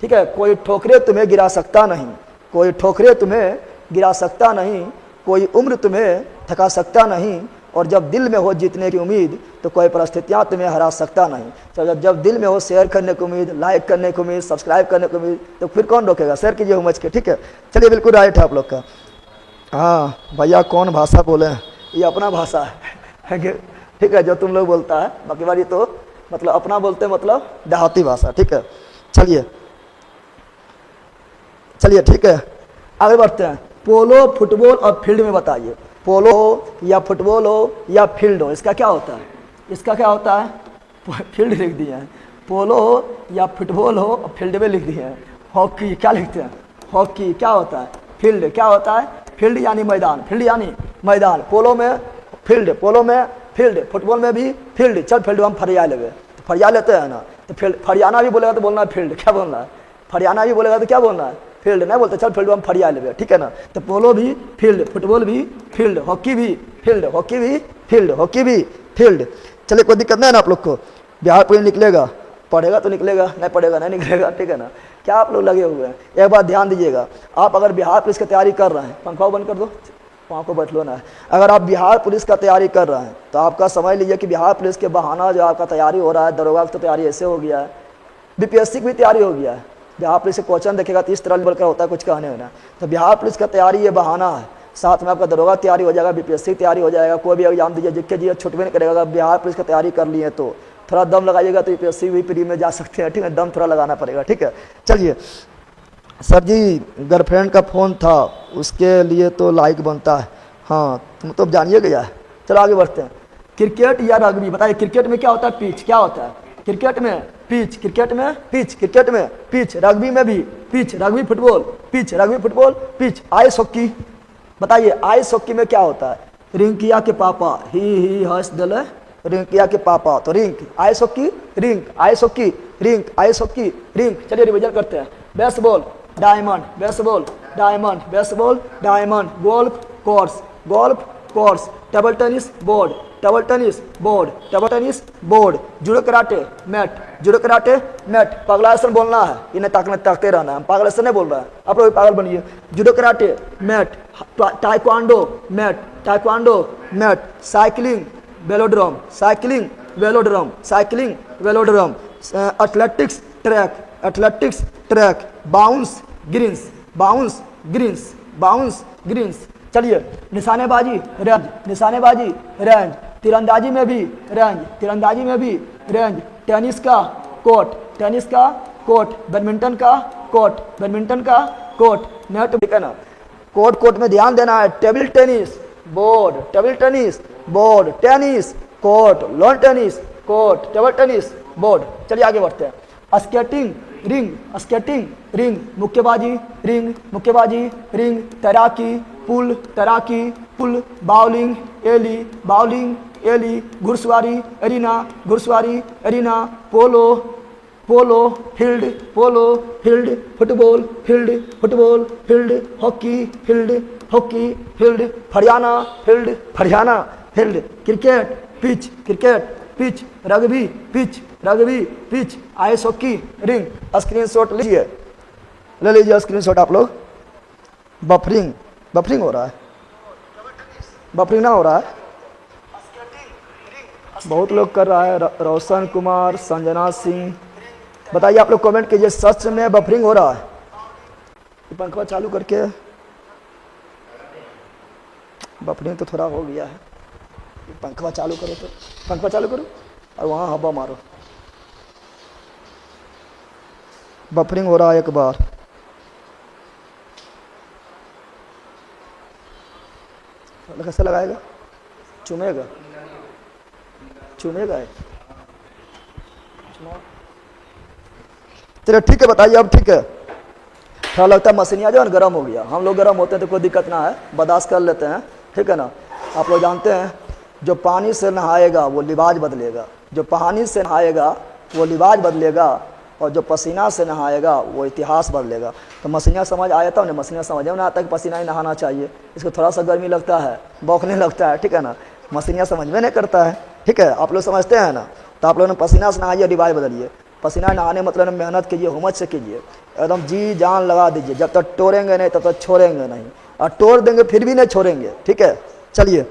ठीक है। कोई ठोकरे तुम्हें गिरा सकता नहीं, कोई ठोकरे तुम्हें गिरा सकता नहीं, कोई उम्र तुम्हें थका सकता नहीं, और जब दिल में हो जीतने की उम्मीद तो कोई परिस्थितियाँ तुम्हें हरा सकता नहीं। तो जब दिल में हो शेयर करने की उम्मीद, लाइक करने की उम्मीद, सब्सक्राइब करने की उम्मीद, तो फिर कौन रोकेगा? शेयर कीजिए समझ के, ठीक है। चलिए बिल्कुल राइट है आप लोग का। हाँ भैया कौन भाषा बोले हैं? ये अपना भाषा है, ठीक है, जो तुम लोग बोलता है, बाकी बारी तो मतलब अपना बोलते मतलब देहाती भाषा, ठीक है। चलिए चलिए ठीक है, आगे बढ़ते हैं। पोलो, फुटबॉल और फील्ड में बताइए। पोलो हो या फुटबॉल हो या फील्ड हो, इसका क्या होता है? इसका क्या होता है? फील्ड लिख दिए हैं। पोलो हो या फुटबॉल हो और फील्ड में लिख दिए हैं। हॉकी क्या लिखते हैं? हॉकी क्या होता है? फील्ड क्या होता है? फील्ड यानी मैदान, फील्ड यानी मैदान। पोलो में फील्ड, पोलो में फील्ड, फुटबॉल में भी फील्ड। चल फील्ड हम फरिया लेंगे, तो फरिया लेते हैं ना, तो फील्ड फरियाना भी बोलेगा तो बोलना है फील्ड, क्या बोलना है? फरियाना भी बोलेगा तो क्या बोलना है? फील्ड। नहीं बोलते चल फील्ड हम फरिया लेंगे, ठीक है ना। तो पोलो भी फील्ड, फुटबॉल भी फील्ड, हॉकी भी फील्ड, हॉकी भी फील्ड, हॉकी भी फील्ड। चलिए कोई दिक्कत नहीं है ना आप लोग को? बिहार पुलिस निकलेगा, पढ़ेगा तो निकलेगा, नहीं पढ़ेगा नहीं निकलेगा, ठीक है ना। क्या आप लोग लगे हुए हैं? एक बात ध्यान दीजिएगा, आप अगर बिहार पुलिस की तैयारी कर रहे हैं, पंखा बंद कर दो, वहाँ को बैठ लो ना। अगर आप बिहार पुलिस का तैयारी कर रहे हैं तो आपका समझ लीजिए कि बिहार पुलिस के बहाना जो आपका तैयारी हो रहा है, दरोगा की तैयारी ऐसे हो गया है, बीपीएससी की भी तैयारी हो गया है। बिहार पुलिस से क्वेश्चन देखेगा तो इस तरह लेवल का होता है, कुछ कहने होना। तो बिहार पुलिस का तैयारी ये बहाना है, साथ में आपका दरोगा तैयारी हो जाएगा, बीपीएससी तैयारी हो जाएगा, कोई भी एग्जाम दीजिए, जिसके जी छुटवे नहीं करेगा। अगर बिहार पुलिस का तैयारी कर लिए तो थोड़ा दम लगाइएगा तो यूपीएससी भी फ्री में जा सकते हैं, ठीक है, दम थोड़ा लगाना पड़ेगा, ठीक है। चलिए सर जी गर्लफ्रेंड का फ़ोन था, उसके लिए तो लाइक बनता है, हाँ तुम तो जानिए गया है। चलो आगे बढ़ते हैं। क्रिकेट या रग्बी, बताइए क्रिकेट में क्या होता है? पिच क्या होता है? क्रिकेट में पिच, क्रिकेट में पिच, क्रिकेट में पिच, रग्बी में भी pitch, rugby football pitch, rugby football pitch. Ice hockey, बताइए आइस हॉकी में क्या होता है? रिंकिया के पापा, ही हर्ष दल रिंकिया के पापा, तो rink ice hockey, rink ice hockey, rink ice hockey, rink. चलिए रिवीजन करते हैं। Baseball diamond, baseball diamond, baseball diamond, golf course, golf course, table tennis board, table tennis board, table tennis board, judo karate mat, judo karate mat. पागलासन बोलना है, इन्हें ताकते रहना है, हम पागलासन नहीं बोल रहे हैं, आप लोग पागल बनिए। Judo karate mat, taekwondo mat, taekwondo mat, cycling velodrome, cycling velodrome, cycling velodrome, athletics track, athletics track, bounce greens, bounce greens, bounce greens. चलिए निशानेबाजी रेंज, निशानेबाजी रेंज, तीरंदाजी में भी रेंज, तीरंदाजी में भी रेंज, टेनिस का कोर्ट, टेनिस का कोर्ट, बैडमिंटन का कोर्ट, बैडमिंटन का कोर्ट, नेट, ठीक है ना। कोर्ट कोर्ट में ध्यान देना है। Table tennis board, table tennis board, tennis court, lawn tennis court, table tennis board. चलिए आगे बढ़ते हैं। स्केटिंग रिंग, स्केटिंग रिंग, मुक्केबाजी रिंग, मुक्केबाजी रिंग, तैराकी पुल, तैराकी pool, bowling alley, bowling Eli, घुड़सवारी एरिना, घुड़सवारी एरिना, पोलो, पोलो फील्ड, पोलो field, football field, football field, hockey field, hockey field, फरियाना फील्ड, फरियाना field, cricket pitch, cricket pitch, rugby pitch, rugby pitch, ice hockey ring. Screenshot लीजिए, ले लीजिए screenshot आप लोग। Buffering, buffering हो रहा है, बफरिंग ना हो रहा है, बहुत लोग कर रहा है। रोशन कुमार, संजना सिंह, बताइए आप लोग कमेंट कीजिए, सच में बफरिंग हो रहा है? पंखा चालू करके, बफरिंग तो थोड़ा हो गया है, पंखा चालू करो, तो पंखा चालू करो और वहाँ हवा मारो। बफरिंग हो रहा है एक बार। कैसे लगाएगा? चुमेगा, चुमेगा। चलो ठीक है, बताइए अब ठीक है। थोड़ा लगता है मशीनिया जो है गर्म हो गया, हम लोग गर्म होते हैं तो कोई दिक्कत ना है, बर्दाश्त कर लेते हैं, ठीक है ना। आप लोग जानते हैं जो पानी से नहाएगा वो लिबाज बदलेगा, जो पानी से नहाएगा वो लिबाज बदलेगा, और जो पसीना से नहाएगा वो इतिहास बदलेगा। तो मसीना समझ आया था उन्हें, मसीना समझ में आता है कि पसीना ही नहाना चाहिए, इसको थोड़ा सा गर्मी लगता है, बौखने लगता है, ठीक है ना। मसीना समझ में नहीं करता है, ठीक है, आप लोग समझते हैं ना। तो आप लोगों ने पसीना से नहाइए, रिवाज बदलिए। पसीना नहाने मतलब मेहनत कीजिए, हुम्मत से कीजिए, एकदम जी जान लगा दीजिए। जब तक टोरेंगे नहीं तब तक छोड़ेंगे नहीं, और तोड़ देंगे फिर भी नहीं छोड़ेंगे, ठीक है। चलिए,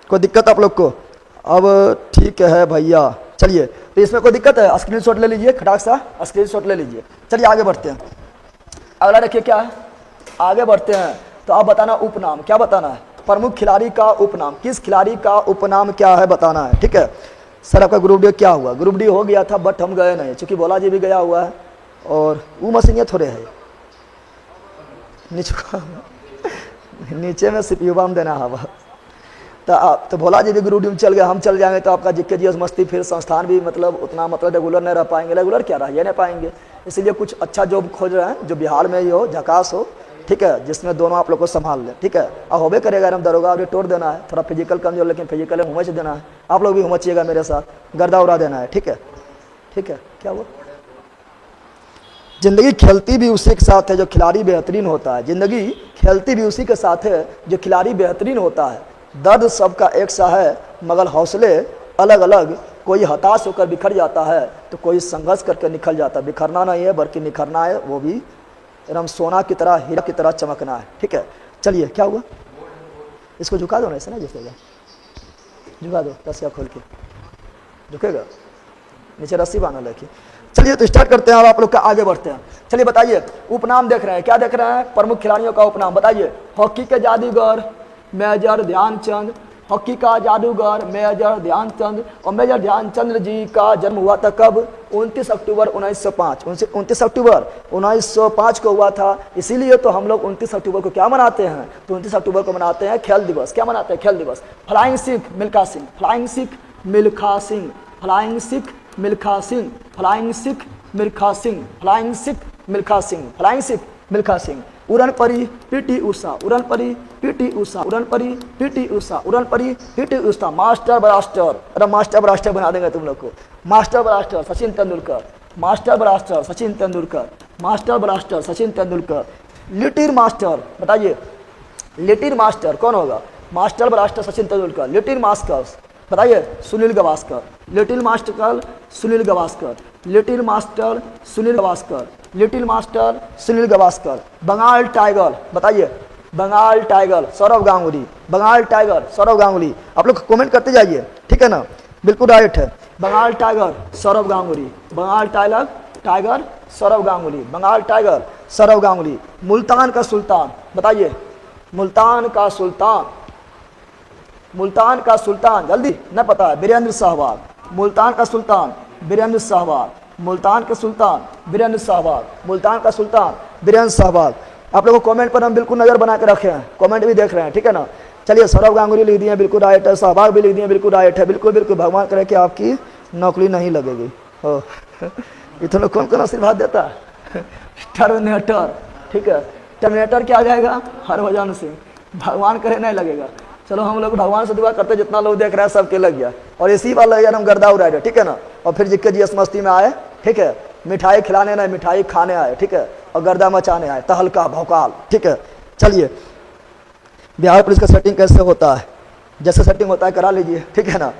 कोई दिक्कत आप लोग को? अब ठीक है भैया, चलिए। तो इसमें कोई दिक्कत है? स्क्रीनशॉट ले लीजिए, खटाक सा स्क्रीनशॉट ले लीजिए। चलिए आगे बढ़ते हैं। अगला देखिए क्या है, आगे बढ़ते हैं। तो आप बताना उपनाम, क्या बताना है? प्रमुख खिलाड़ी का उपनाम, किस खिलाड़ी का उपनाम क्या है बताना है, ठीक है। सर आपका ग्रुप डी क्या हुआ? ग्रुप डी हो गया था बट हम गए नहीं, चूंकि भोला जी भी गया हुआ है और वो मशीन थोड़े है नीचे में सीपीयू बम देना हवा। तो भोला जी भी ग्रुप डी में चल गए, हम चल जाएंगे तो आपका जिक्के जीएस मस्ती, फिर संस्थान भी मतलब उतना मतलब रेगुलर नहीं रह पाएंगे। रेगुलर क्या रह नहीं पाएंगे, इसलिए कुछ अच्छा जॉब खोज रहे हैं जो बिहार में ही हो, झकास हो, ठीक है, जिसमें दोनों आप लोग को संभाल लें, ठीक है। अब होबे करेगा हम दरोगा और तोड़ देना है, थोड़ा फिजिकल कमजोर लेकिन फिजिकल हुमच देना है। आप लोग भी हुमचिएगा मेरे साथ, गर्दा उड़ा देना है, ठीक है, ठीक है। क्या वो जिंदगी खेलती भी उसी के साथ है जो खिलाड़ी बेहतरीन होता है, जिंदगी खेलती भी उसी के साथ है जो खिलाड़ी बेहतरीन होता है। दर्द सबका एक सा है मगर हौसले अलग अलग, कोई हताश होकर बिखर जाता है तो कोई संघर्ष करके निखर जाता है। बिखरना नहीं है बल्कि निखरना है, वो भी एकदम सोना की तरह, हीरा की तरह चमकना है, ठीक है। चलिए क्या हुआ, इसको झुका दो ना, ऐसे ना झुकेगा, झुका दो, रस्सिया खोल के झुकेगा, नीचे रस्सी बांधा लेके। चलिए तो स्टार्ट करते हैं और आप लोग का आगे बढ़ते हैं। चलिए बताइए, उपनाम देख रहे हैं, क्या देख रहे हैं? प्रमुख खिलाड़ियों का उपनाम बताइए। हॉकी के जादूगर मेजर ध्यानचंद, हॉकी का जादूगर मेजर ध्यानचंद। और मेजर ध्यानचंद जी का जन्म हुआ था कब? 29 अक्टूबर 1905। 29 अक्टूबर 1905 को हुआ था, इसीलिए तो हम लोग 29 अक्टूबर को क्या मनाते हैं? तो 29 अक्टूबर को मनाते हैं खेल दिवस। क्या मनाते हैं? खेल दिवस। Flying Sikh Milkha Singh, flying Sikh Milkha Singh, flying Sikh Milkha Singh, flying Sikh Milkha Singh, flying Sikh Milkha Singh, flying Sikh Milkha Singh. उड़न परी पीटी उषा, उड़न परी पीटी उषा, उड़न परी पीटी उषा, उड़न परी पीटी उषा, मास्टर ब्लास्टर, अरे मास्टर ब्लास्टर बना देंगे तुम लोग को, master blaster Sachin Tendulkar, master blaster Sachin Tendulkar, master blaster Sachin Tendulkar. Little master बताइए, लिटिल मास्टर कौन होगा? Master blaster Sachin Tendulkar. Little master बताइए, Sunil Gavaskar, little master Sunil Gavaskar, little master Sunil Gavaskar, little master Sunil Gavaskar. Bengal tiger बताइए, बंगाल टाइगर सौरव गांगुली, बंगाल टाइगर सौरव गांगुली। आप लोग कमेंट करते जाइए, ठीक है ना, बिल्कुल राइट है। Bengal tiger Saurav Ganguly, Bengal tiger tiger Saurav Ganguly, Bengal tiger Saurav Ganguly. Multan का सुल्तान बताइए, मुल्तान का सुल्तान, मुल्तान का सुल्तान जल्दी न पता है, वीरेंद्र सहवाग। मुल्तान का सुल्तान वीरेंद्र सहवाग, मुल्तान का सुल्तान वीरेंद्र सहवाग, मुल्तान का सुल्तान वीरेंद्र सहवाग। आप लोगों को कमेंट पर हम बिल्कुल नजर बना के रखे हैं, कमेंट भी देख रहे हैं, ठीक है ना। चलिए, सौरव गांगुली लिख दिए, बिल्कुल राइट है। सहवाग भी लिख दिए, बिल्कुल राइट है। बिल्कुल बिल्कुल, भगवान करे कि आपकी नौकरी नहीं लगेगी। हो इतना कौन कौन आशीर्वाद देता है? टर्मिनेटर, ठीक है, टर्मिनेटर क्या आ जाएगा? हरभजन सिंह। भगवान करे नहीं लगेगा। चलो हम लोग भगवान से दुआ करते, जितना लोग देख रहे हैं सबके लग गया, और इसी बार लग गया हम गर्दा उड़ाए, ठीक है ना। और फिर जिक्के जी मस्ती में आए, ठीक है, मिठाई खिलाने नहीं मिठाई खाने आए, ठीक है, और गर्दा मचाने आए, तहलका भौकाल, ठीक है। चलिए, बिहार पुलिस का सेटिंग कैसे होता है? जैसे सेटिंग होता है करा लीजिए, ठीक है ना।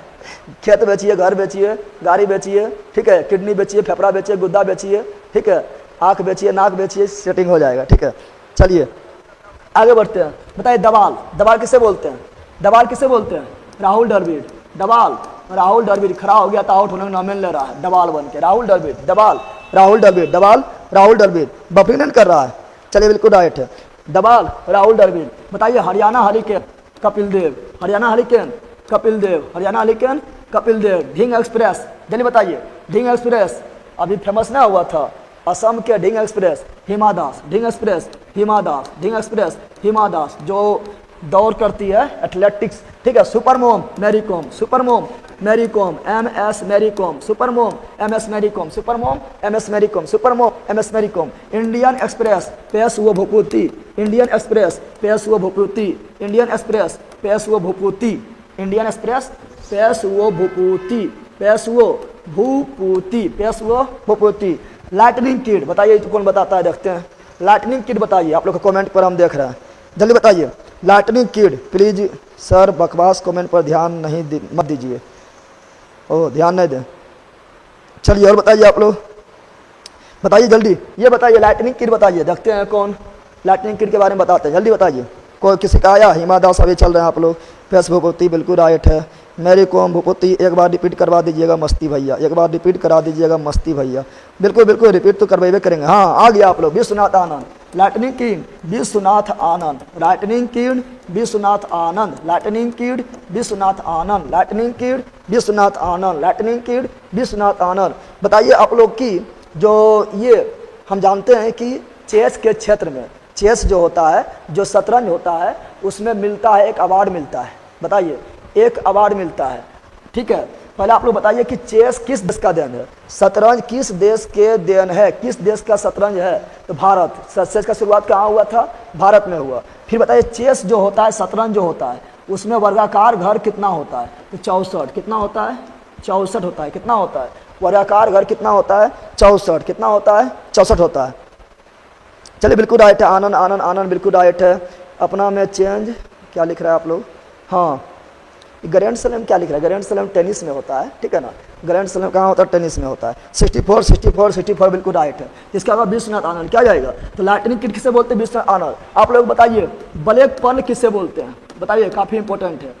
खेत बेचिए, घर बेचिए, गाड़ी बेचिए, ठीक है, किडनी बेचिए, फेफड़ा बेचिए, गुद्दा बेचिए, ठीक है, आँख बेचिए, नाक बेचिए, सेटिंग हो जाएगा, ठीक है। चलिए आगे बढ़ते हैं। बताइए, दबाल, दबाल किसे बोलते हैं? दबाल किसे बोलते हैं? राहुल द्रविड़, दबाल राहुल द्रविड़ खड़ा हो गया था, आउट होने में नाम ले रहा है, दबाल बन के, राहुल द्रविड़, दबाल राहुल द्रविड़, दबाल राहुल द्रविड़, बफरिंग नहीं कर रहा है। चलिए, बिल्कुल राइट है, दबाल राहुल द्रविड़। बताइए, Haryana hurricane Kapil Dev, Haryana hurricane Kapil Dev, Haryana hurricane Kapil Dev. Dhing express जल्दी बताइए, ढिंग एक्सप्रेस अभी फेमस ना हुआ था, असम के Dhing express Hima Das, Dhing express Hima Das, Dhing express Hima Das, जो दौड़ करती है एथलेटिक्स, ठीक है। Super mom Mary Kom, super mom Mary Kom, M S Mary Kom, super mom M S Mary Kom, super mom M S Mary Kom, super mom M S Mary Kom. Indian express Paes वो भूपति, इंडियन एक्सप्रेस पेश वो Bhupathi, Indian express Paes वो Bhupathi, Indian express Paes वो भूपति, पेश वो भूपति, पेश वो Bhupathi. Lightning kid बताइए, तो कौन बताता है, देखते हैं। लाइटनिंग किड बताइए, आप लोग को कमेंट पर हम देख रहे हैं, जल्दी बताइए। लाइटनिंग किड, प्लीज सर बकवास कमेंट पर ध्यान नहीं मत दीजिए, ओह ध्यान नहीं दें। चलिए और बताइए, आप लोग बताइए जल्दी, ये बताइए लाइटनिंग किड बताइए, देखते हैं कौन लाइटनिंग किड के बारे में बताते हैं, जल्दी बताइए। कोई किसी का आया? हिमा दास अभी चल रहे हैं आप लोग। फेस भूपति बिल्कुल राइट है। मेरी कॉम भूपति, एक बार रिपीट करवा दीजिएगा मस्ती भैया, एक बार रिपीट करा दीजिएगा मस्ती भैया। बिल्कुल बिल्कुल रिपीट तो करवाइबे करेंगे। हाँ आ गया आप लोग, Vishwanath Anand, lightning kid Vishwanath Anand, lightning kid Vishwanath Anand, lightning kid Vishwanath Anand, lightning kid Vishwanath Anand, lightning kid Vishwanath आनंद। बताइए आप लोग की जो ये हम जानते हैं कि चेस के क्षेत्र में, चेस जो होता है, जो शतरंज होता है, उसमें मिलता है एक अवार्ड मिलता है। बताइए, एक अवार्ड मिलता है, ठीक है। पहले आप लोग बताइए कि चेस किस देश का देन है, शतरंज किस देश के देन है, किस देश का शतरंज है? तो भारत। चेस का शुरुआत कहाँ हुआ था? भारत में हुआ। फिर बताइए, चेस जो होता है, शतरंज जो होता है, उसमें वर्गाकार घर कितना होता है? तो 64। कितना होता है? 64 होता है। कितना होता है? वर्गाकार घर कितना होता है? 64। कितना होता है? 64 होता है। चलिए बिल्कुल राइट है, आनंद आनंद आनंद बिल्कुल राइट है। अपना में चेंज क्या लिख रहा है आप लोग? हाँ, ग्रैंड स्लैम क्या लिख रहा है? ग्रैंड स्लैम टेनिस में होता है, ठीक है ना। ग्रैंड स्लैम कहाँ होता है? टेनिस में होता है। 64 64 64 बिल्कुल राइट है। इसके अलावा विश्वनाथ आनंद क्या जाएगा? तो लाइटनिंग किड किसे बोलते हैं? विश्वनाथ आनंद। आप लोग बताइए, ब्लैक पर्ल किसे बोलते हैं? बताइए, काफी इंपॉर्टेंट है।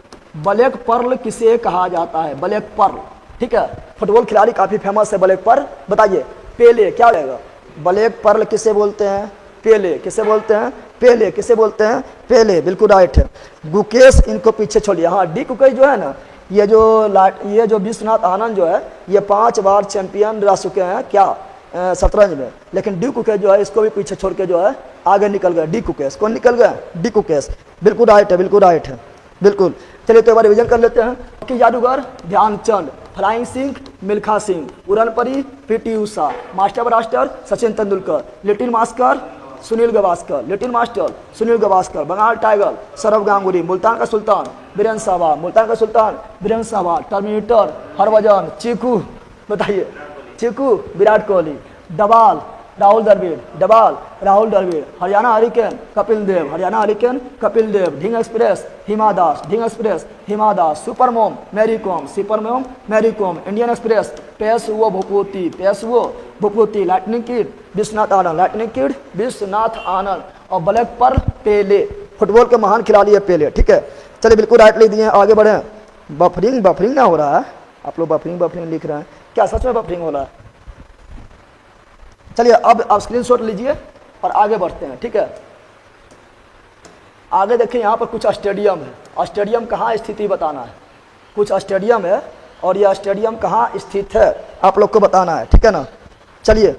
ब्लैक पर्ल किसे कहा जाता है? ब्लैक पर्ल, ठीक है। फुटबॉल खिलाड़ी काफी फेमस है ब्लैक पर्ल। बताइए, पेले क्या जाएगा? ब्लैक पर्ल किसे बोलते हैं? पेले। किसे बोलते हैं? पेले। किसे बोलते हैं? पेले, बिल्कुल राइट है। गुकेश इनको पीछे छोड़िए। हाँ, डी कुकेश जो है ना, ये जो विश्वनाथ आनंद जो है, ये 5 बार चैंपियन रह चुके हैं क्या शतरंज में। लेकिन डी कुकेश जो है, इसको भी पीछे छोड़ के जो है आगे निकल गया। डी कुकेश कौन निकल गया? डी कुकेश, बिल्कुल राइट है, बिल्कुल राइट है, बिल्कुल। चलिए तो एक बार रिविजन कर लेते हैं कि जादूगर ध्यानचंद, फ्लाइंग सिंह मिल्खा सिंह, उड़न परी PT Usha, master blaster Sachin Tendulkar, little master Sunil Gavaskar, little master Sunil Gavaskar, Bengal tiger Saurav Ganguly, Multan का सुल्तान वीरेंद्र सहवाग, मुल्तान का सुल्तान वीरेंद्र सहवाग, टर्मिनेटर हरभजन, चीकू बताइए, चीकू विराट कोहली, डबाल राहुल द्रविड़, डबाल Rahul Dravid, Haryana hurricane Kapil Dev, Haryana hurricane Kapil Dev, Dhing express Hima Das, Dhing express Hima Das, super mom Mary Kom, super mom Mary Kom, Indian express पेशवो भूपति, पेशवो Bhupathi, lightning kid Vishwanath Anand, lightning kid Vishwanath Anand, और ब्लैक पर्ल पेले, फुटबॉल के महान खिलाड़ी है पेले। ठीक है, चलिए बिल्कुल राइट लिख दिए, आगे बढ़े। बफरिंग बफरिंग ना हो रहा है, आप लोग बफरिंग बफरिंग लिख रहे हैं, क्या सच में बफरिंग हो रहा है? चलिए अब आप स्क्रीनशॉट लीजिए और आगे बढ़ते हैं। ठीक है, आगे देखिए, यहाँ पर कुछ स्टेडियम है, स्टेडियम कहाँ स्थिति बताना है, कुछ स्टेडियम है और यह स्टेडियम कहाँ स्थित है आप लोग को बताना है। ठीक है ना, चलिए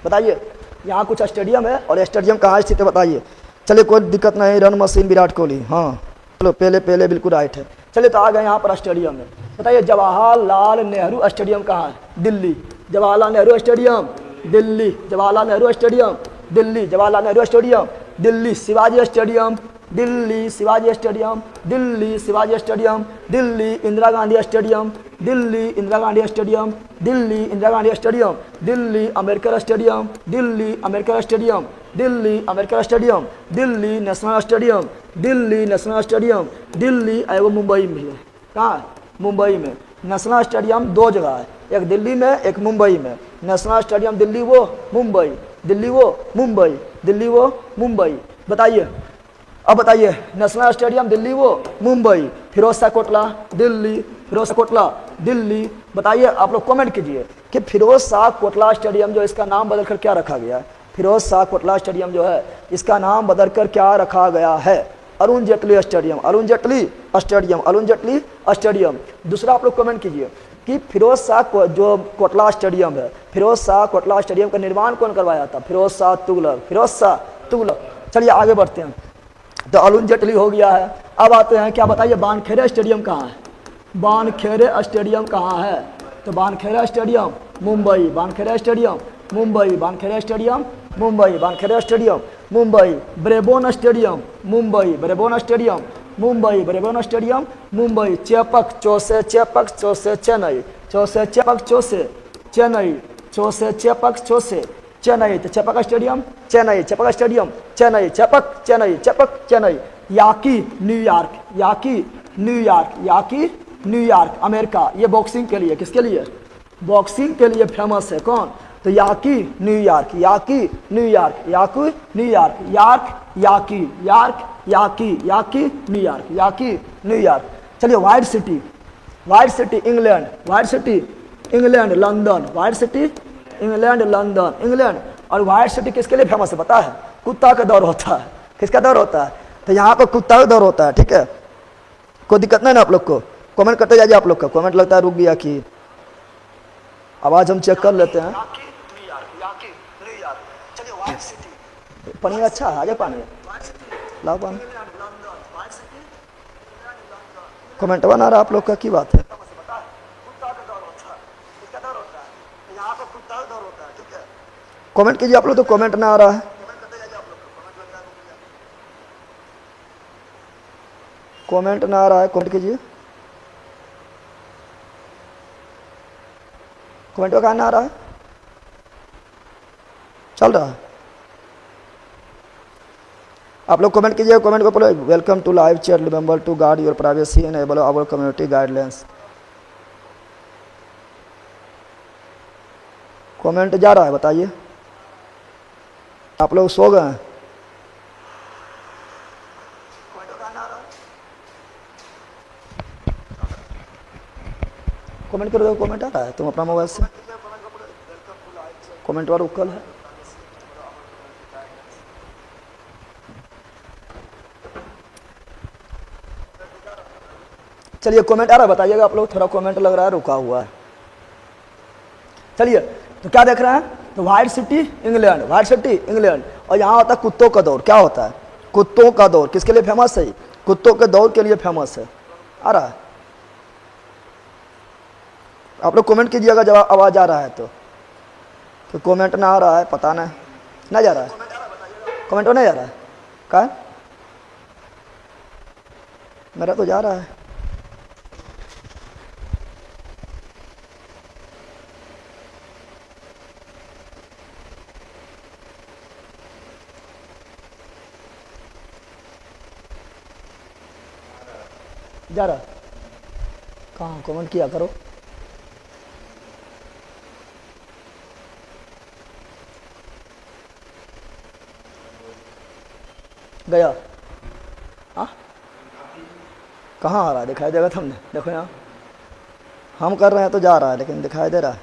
बताइए, यहाँ कुछ स्टेडियम है और स्टेडियम कहाँ स्थित है बताइए। चलिए कोई दिक्कत नहीं, रन मशीन विराट कोहली, हाँ चलो पहले पहले बिल्कुल राइट है। चलिए तो आ गए, यहाँ पर स्टेडियम है, बताइए जवाहरलाल नेहरू स्टेडियम कहाँ है? Delhi, Jawaharlal Nehru stadium Delhi, Jawaharlal Nehru stadium Delhi, Jawaharlal Nehru stadium Delhi, Shivaji stadium Delhi, Shivaji stadium Delhi, Shivaji stadium Delhi, Indira Gandhi stadium Delhi, Indira Gandhi stadium Delhi, Indira Gandhi stadium Delhi, Ambedkar stadium Delhi, Ambedkar stadium Delhi, Ambedkar stadium Delhi, national stadium Delhi, national stadium Delhi, एवं मुंबई में है। कहाँ? मुंबई में। नेशनल स्टेडियम दो जगह है, एक दिल्ली में एक मुंबई में। नेशनल स्टेडियम दिल्ली वो मुंबई, दिल्ली वो मुंबई, दिल्ली वो मुंबई। बताइए, अब बताइए, नेशनल स्टेडियम दिल्ली वो मुंबई, फिरोज शाह कोटला दिल्ली, फिरोज शाह कोटला दिल्ली। बताइए आप लोग कमेंट कीजिए कि फिरोज शाह कोटला स्टेडियम जो इसका नाम बदलकर क्या रखा गया है? फिरोज शाह कोटला स्टेडियम जो है इसका नाम बदलकर क्या रखा गया है? Arun Jaitley stadium, Arun Jaitley stadium, Arun Jaitley stadium. दूसरा आप लोग कमेंट कीजिए कि फिरोज शाह जो कोटला स्टेडियम है, फिरोज शाह कोटला स्टेडियम का निर्माण कौन करवाया था? फिरोज शाह तुगलक, फिरोज शाह तुगलक। चलिए आगे बढ़ते हैं, तो अरुण जेटली हो गया है। अब आते हैं, क्या बताइए, वानखेड़े स्टेडियम कहाँ है? वानखेड़े स्टेडियम कहाँ है? तो Wankhede stadium Mumbai, Wankhede stadium Mumbai, Wankhede stadium Mumbai, Wankhede stadium Mumbai, Brabourne stadium Mumbai, Brabourne stadium Mumbai, Brabourne stadium Mumbai, Chepauk चौसे, चेपक चौसे चेन्नई, चौसे चेपक चौसे चेन्नई, चौसे चेपक चौसे चेन्नई, तो Chepauk stadium Chennai, Chepauk stadium Chennai, Chepauk Chennai, Chepauk Chennai. Yankee New York, Yankee New York, Yankee New York America. ये बॉक्सिंग के लिए, किसके लिए? बॉक्सिंग के लिए फेमस है। कौन? तो Yankee New York, Yankee New York, Yankee New York, York Yankee, York Yankee, Yankee New York, Yankee New York. चलिए white city, white city England, white city England London, white city England London England. और वाइट सिटी किसके लिए famous है पता है? कुत्ता का दौर होता है। किसका दौर होता है? तो यहाँ पर कुत्ता का दौर होता है। ठीक है, कोई दिक्कत नहीं ना आप लोग को? कमेंट करते जाइए आप लोग का। कमेंट लगता है रुक गया कि आवाज हम चेक कर लेते हैं। पानी अच्छा है, आगे पानी लाओ पानी। कमेंट बना रहा आप लोग का, की बात है? कमेंट कीजिए आप लोग, तो कमेंट ना आ रहा है। कमेंट ना आ रहा है, कमेंट कीजिए। कमेंट का ना आ रहा है, चल रहा है। आप लोग कमेंट कीजिए, कमेंट को बोलो welcome to live chat, remember to guard your privacy and able our community guidelines. Comment जा रहा है, बताइए। आप लोग सो गए हैं? कमेंट करो, कमेंट आ रहा है तुम अपना मोबाइल से? कमेंट वाला उकल है। चलिए कमेंट आ रहा है, बताइएगा आप लोग। थोड़ा कमेंट लग रहा है रुका हुआ है। चलिए तो क्या देख रहे हैं? तो white city England, white city England. और यहाँ होता है कुत्तों का दौर। क्या होता है? कुत्तों का दौर। किसके लिए फेमस है? कुत्तों के दौर के लिए फेमस है। आ रहा है? आप लोग कमेंट कीजिएगा जब आवाज आ रहा है तो कमेंट ना आ रहा है, पता नहीं ना जा रहा है। कमेंट होने जा रहा है? कहाँ? मेरा तो जा रहा है। जा रहा? कहाँ? कमेंट किया करो। गया? हाँ, कहाँ आ रहा है? दिखाई देगा तुमने? देखो यहाँ हम कर रहे हैं तो जा रहा है, लेकिन दिखाई दे रहा है।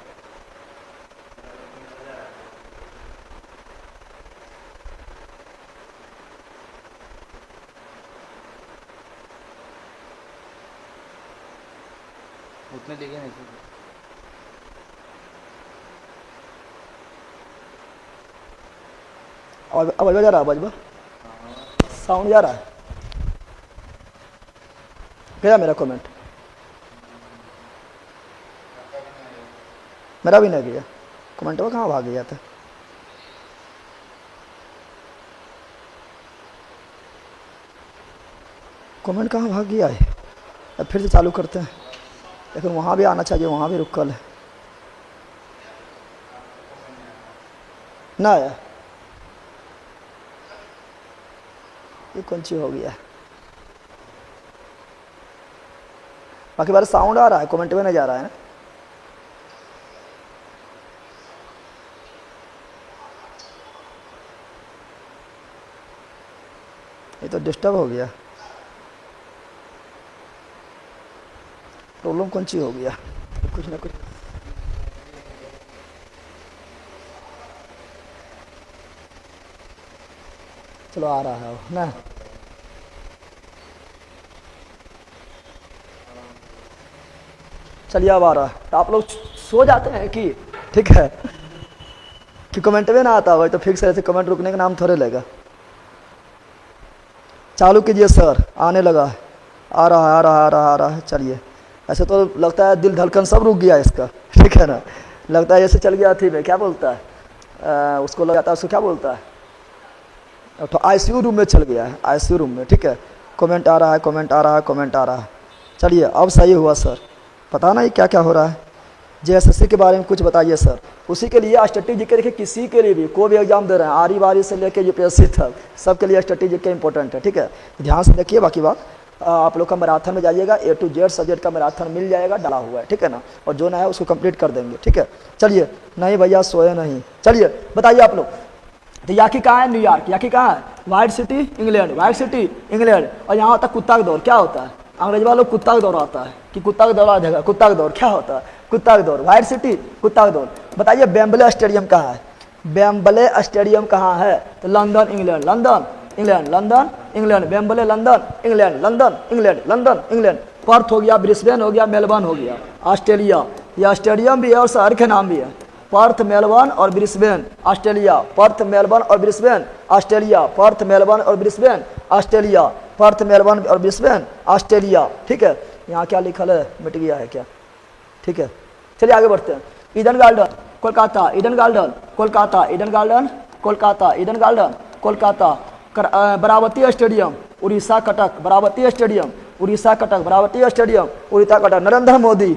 उतने लिखे नहीं थे। और अब जा रहा है? बजबा साउंड जा रहा है? गया मेरा कमेंट? मेरा भी नहीं गया कमेंट। वो कहाँ भाग गया था? कमेंट कहाँ भाग गया है? अब फिर से चालू करते हैं, लेकिन वहाँ भी आना चाहिए, वहाँ भी रुकल है ना आया। ये कौन सी हो गया? बाकी बार साउंड आ रहा है, कमेंट में नहीं जा रहा है ना? ये तो डिस्टर्ब हो गया। प्रॉब्लम कौन सी हो गया? कुछ ना कुछ। चलो आ रहा है ना। चलिए अब आ रहा है। तो आप लोग सो जाते हैं कि ठीक है कि कमेंट में ना आता हो तो फिक्स ऐसे कमेंट रुकने का नाम थोड़े लेगा। चालू कीजिए सर, आने लगा है। आ रहा है, आ रहा है, आ रहा है, आ रहा है। चलिए, ऐसे तो लगता है दिल धड़कन सब रुक गया इसका, ठीक है ना? लगता है जैसे चल गया थी में, क्या बोलता है उसको, लग जाता है उसको, क्या बोलता है, तो आईसीयू रूम में चल गया है, आईसीयू रूम में। ठीक है, कमेंट आ रहा है, कमेंट आ रहा है, कमेंट आ रहा है। चलिए अब सही हुआ सर। पता नहीं क्या क्या हो रहा है। जेएसएससी के बारे में कुछ बताइए सर। उसी के लिए स्टैटिक जीके देखिए, किसी के लिए भी कोई भी एग्जाम दे रहे हैं, आरी बारी से लेकर यूपीएससी तक, सबके लिए स्टैटिक जीके इंपॉर्टेंट है। ठीक है, ध्यान से देखिए। बाकी बात आप लोग का मैराथन में जाइएगा, A to Z सब्जेक्ट का मैराथन मिल जाएगा, डाला हुआ है। ठीक है ना? और जो ना है उसको कंप्लीट कर देंगे। ठीक है, चलिए। नहीं भैया सोए नहीं। चलिए बताइए आप लोग। तो याकी कहाँ है? न्यूयॉर्क। याकी कहाँ है? White city England, white city England. और यहाँ होता है कुत्ता का दौर। क्या होता है? अंग्रेज वालों कुत्ता का दौर आता है कि कुत्ता का दौर आ जाएगा। कुत्ता का दौर क्या होता है? कुत्ता का दौर। वाइट सिटी, कुत्ता का दौर। बताइए वेम्बले स्टेडियम कहाँ है? वेम्बले स्टेडियम कहाँ है? तो London England, London England, London England, Wembley London England, London England, London England. Perth हो गया, ब्रिस्बेन हो गया, मेलबर्न हो गया, ऑस्ट्रेलिया। यह स्टेडियम भी है और शहर के नाम भी है। पर्थ, मेलबर्न और ब्रिस्बेन, ऑस्ट्रेलिया। पर्थ, मेलबर्न और ब्रिस्बेन, ऑस्ट्रेलिया। पर्थ, मेलबर्न और ब्रिस्बेन, ऑस्ट्रेलिया। पर्थ, मेलबर्न और ब्रिस्बेन, ऑस्ट्रेलिया। ठीक है, यहाँ क्या लिखल है? मिट गया है क्या? ठीक है, चलिए आगे बढ़ते हैं। Eden garden Kolkata, Eden garden Kolkata, Eden garden Kolkata, Eden garden Kolkata. Barabati stadium Orissa Cuttack, Barabati stadium Orissa Cuttack, Barabati stadium Orissa Cuttack. Narendra Modi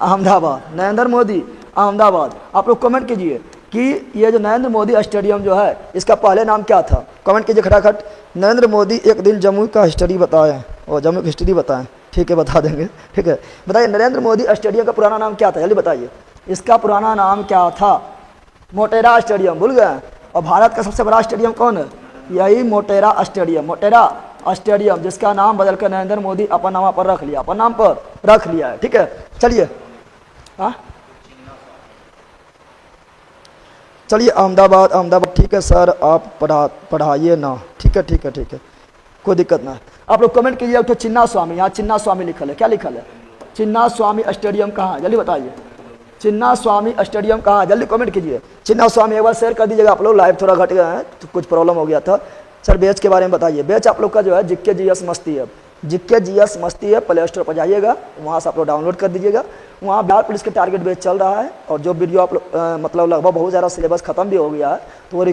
Ahmedabad, Narendra Modi Ahmedabad. आप लोग कमेंट कीजिए कि ये जो नरेंद्र मोदी स्टेडियम जो है, इसका पहले नाम क्या था? कमेंट कीजिए खटाखट। नरेंद्र मोदी एक दिन जम्मू का हिस्ट्री बताएं, और जम्मू की हिस्ट्री बताएं। ठीक है, बता देंगे। ठीक है, बताइए नरेंद्र मोदी स्टेडियम का पुराना नाम क्या था? जल्दी बताइए, इसका पुराना नाम क्या था? मोटेरा स्टेडियम, भूल गए? और भारत का सबसे बड़ा स्टेडियम कौन है? यही मोटेरा स्टेडियम, मोटेरा स्टेडियम, जिसका नाम बदलकर नरेंद्र मोदी अपन नाम पर रख लिया, अपन नाम पर रख लिया है। ठीक है, चलिए। हाँ, चलिए अहमदाबाद, अहमदाबाद। ठीक है सर, आप पढ़ाइए ना। ठीक है, ठीक है, ठीक है, कोई दिक्कत ना है। आप लोग कमेंट कीजिए। तो चिन्ना स्वामी, यहाँ चिन्ना स्वामी लिखल है। क्या लिखल है? चिन्ना स्वामी स्टेडियम कहाँ है? जल्दी बताइए। चिन्ना स्वामी स्टेडियम कहाँ है? जल्दी कमेंट कीजिए। चिन्ना स्वामी एक बार शेयर कर दीजिएगा। आप लोग लाइव थोड़ा घट गए हैं तो कुछ प्रॉब्लम हो गया था। सर बैच के बारे में बताइए। बैच आप लोग का जो है जीके जीएस मस्ती है, जीके जीएस मस्ती है, प्ले स्टोर पर जाइएगा, वहाँ से आप लोग डाउनलोड कर दीजिएगा। वहाँ बिहार पुलिस के टारगेट बैच चल रहा है, और जो वीडियो आप लोग मतलब लगभग बहुत ज़्यादा सिलेबस खत्म भी हो गया है, तो वो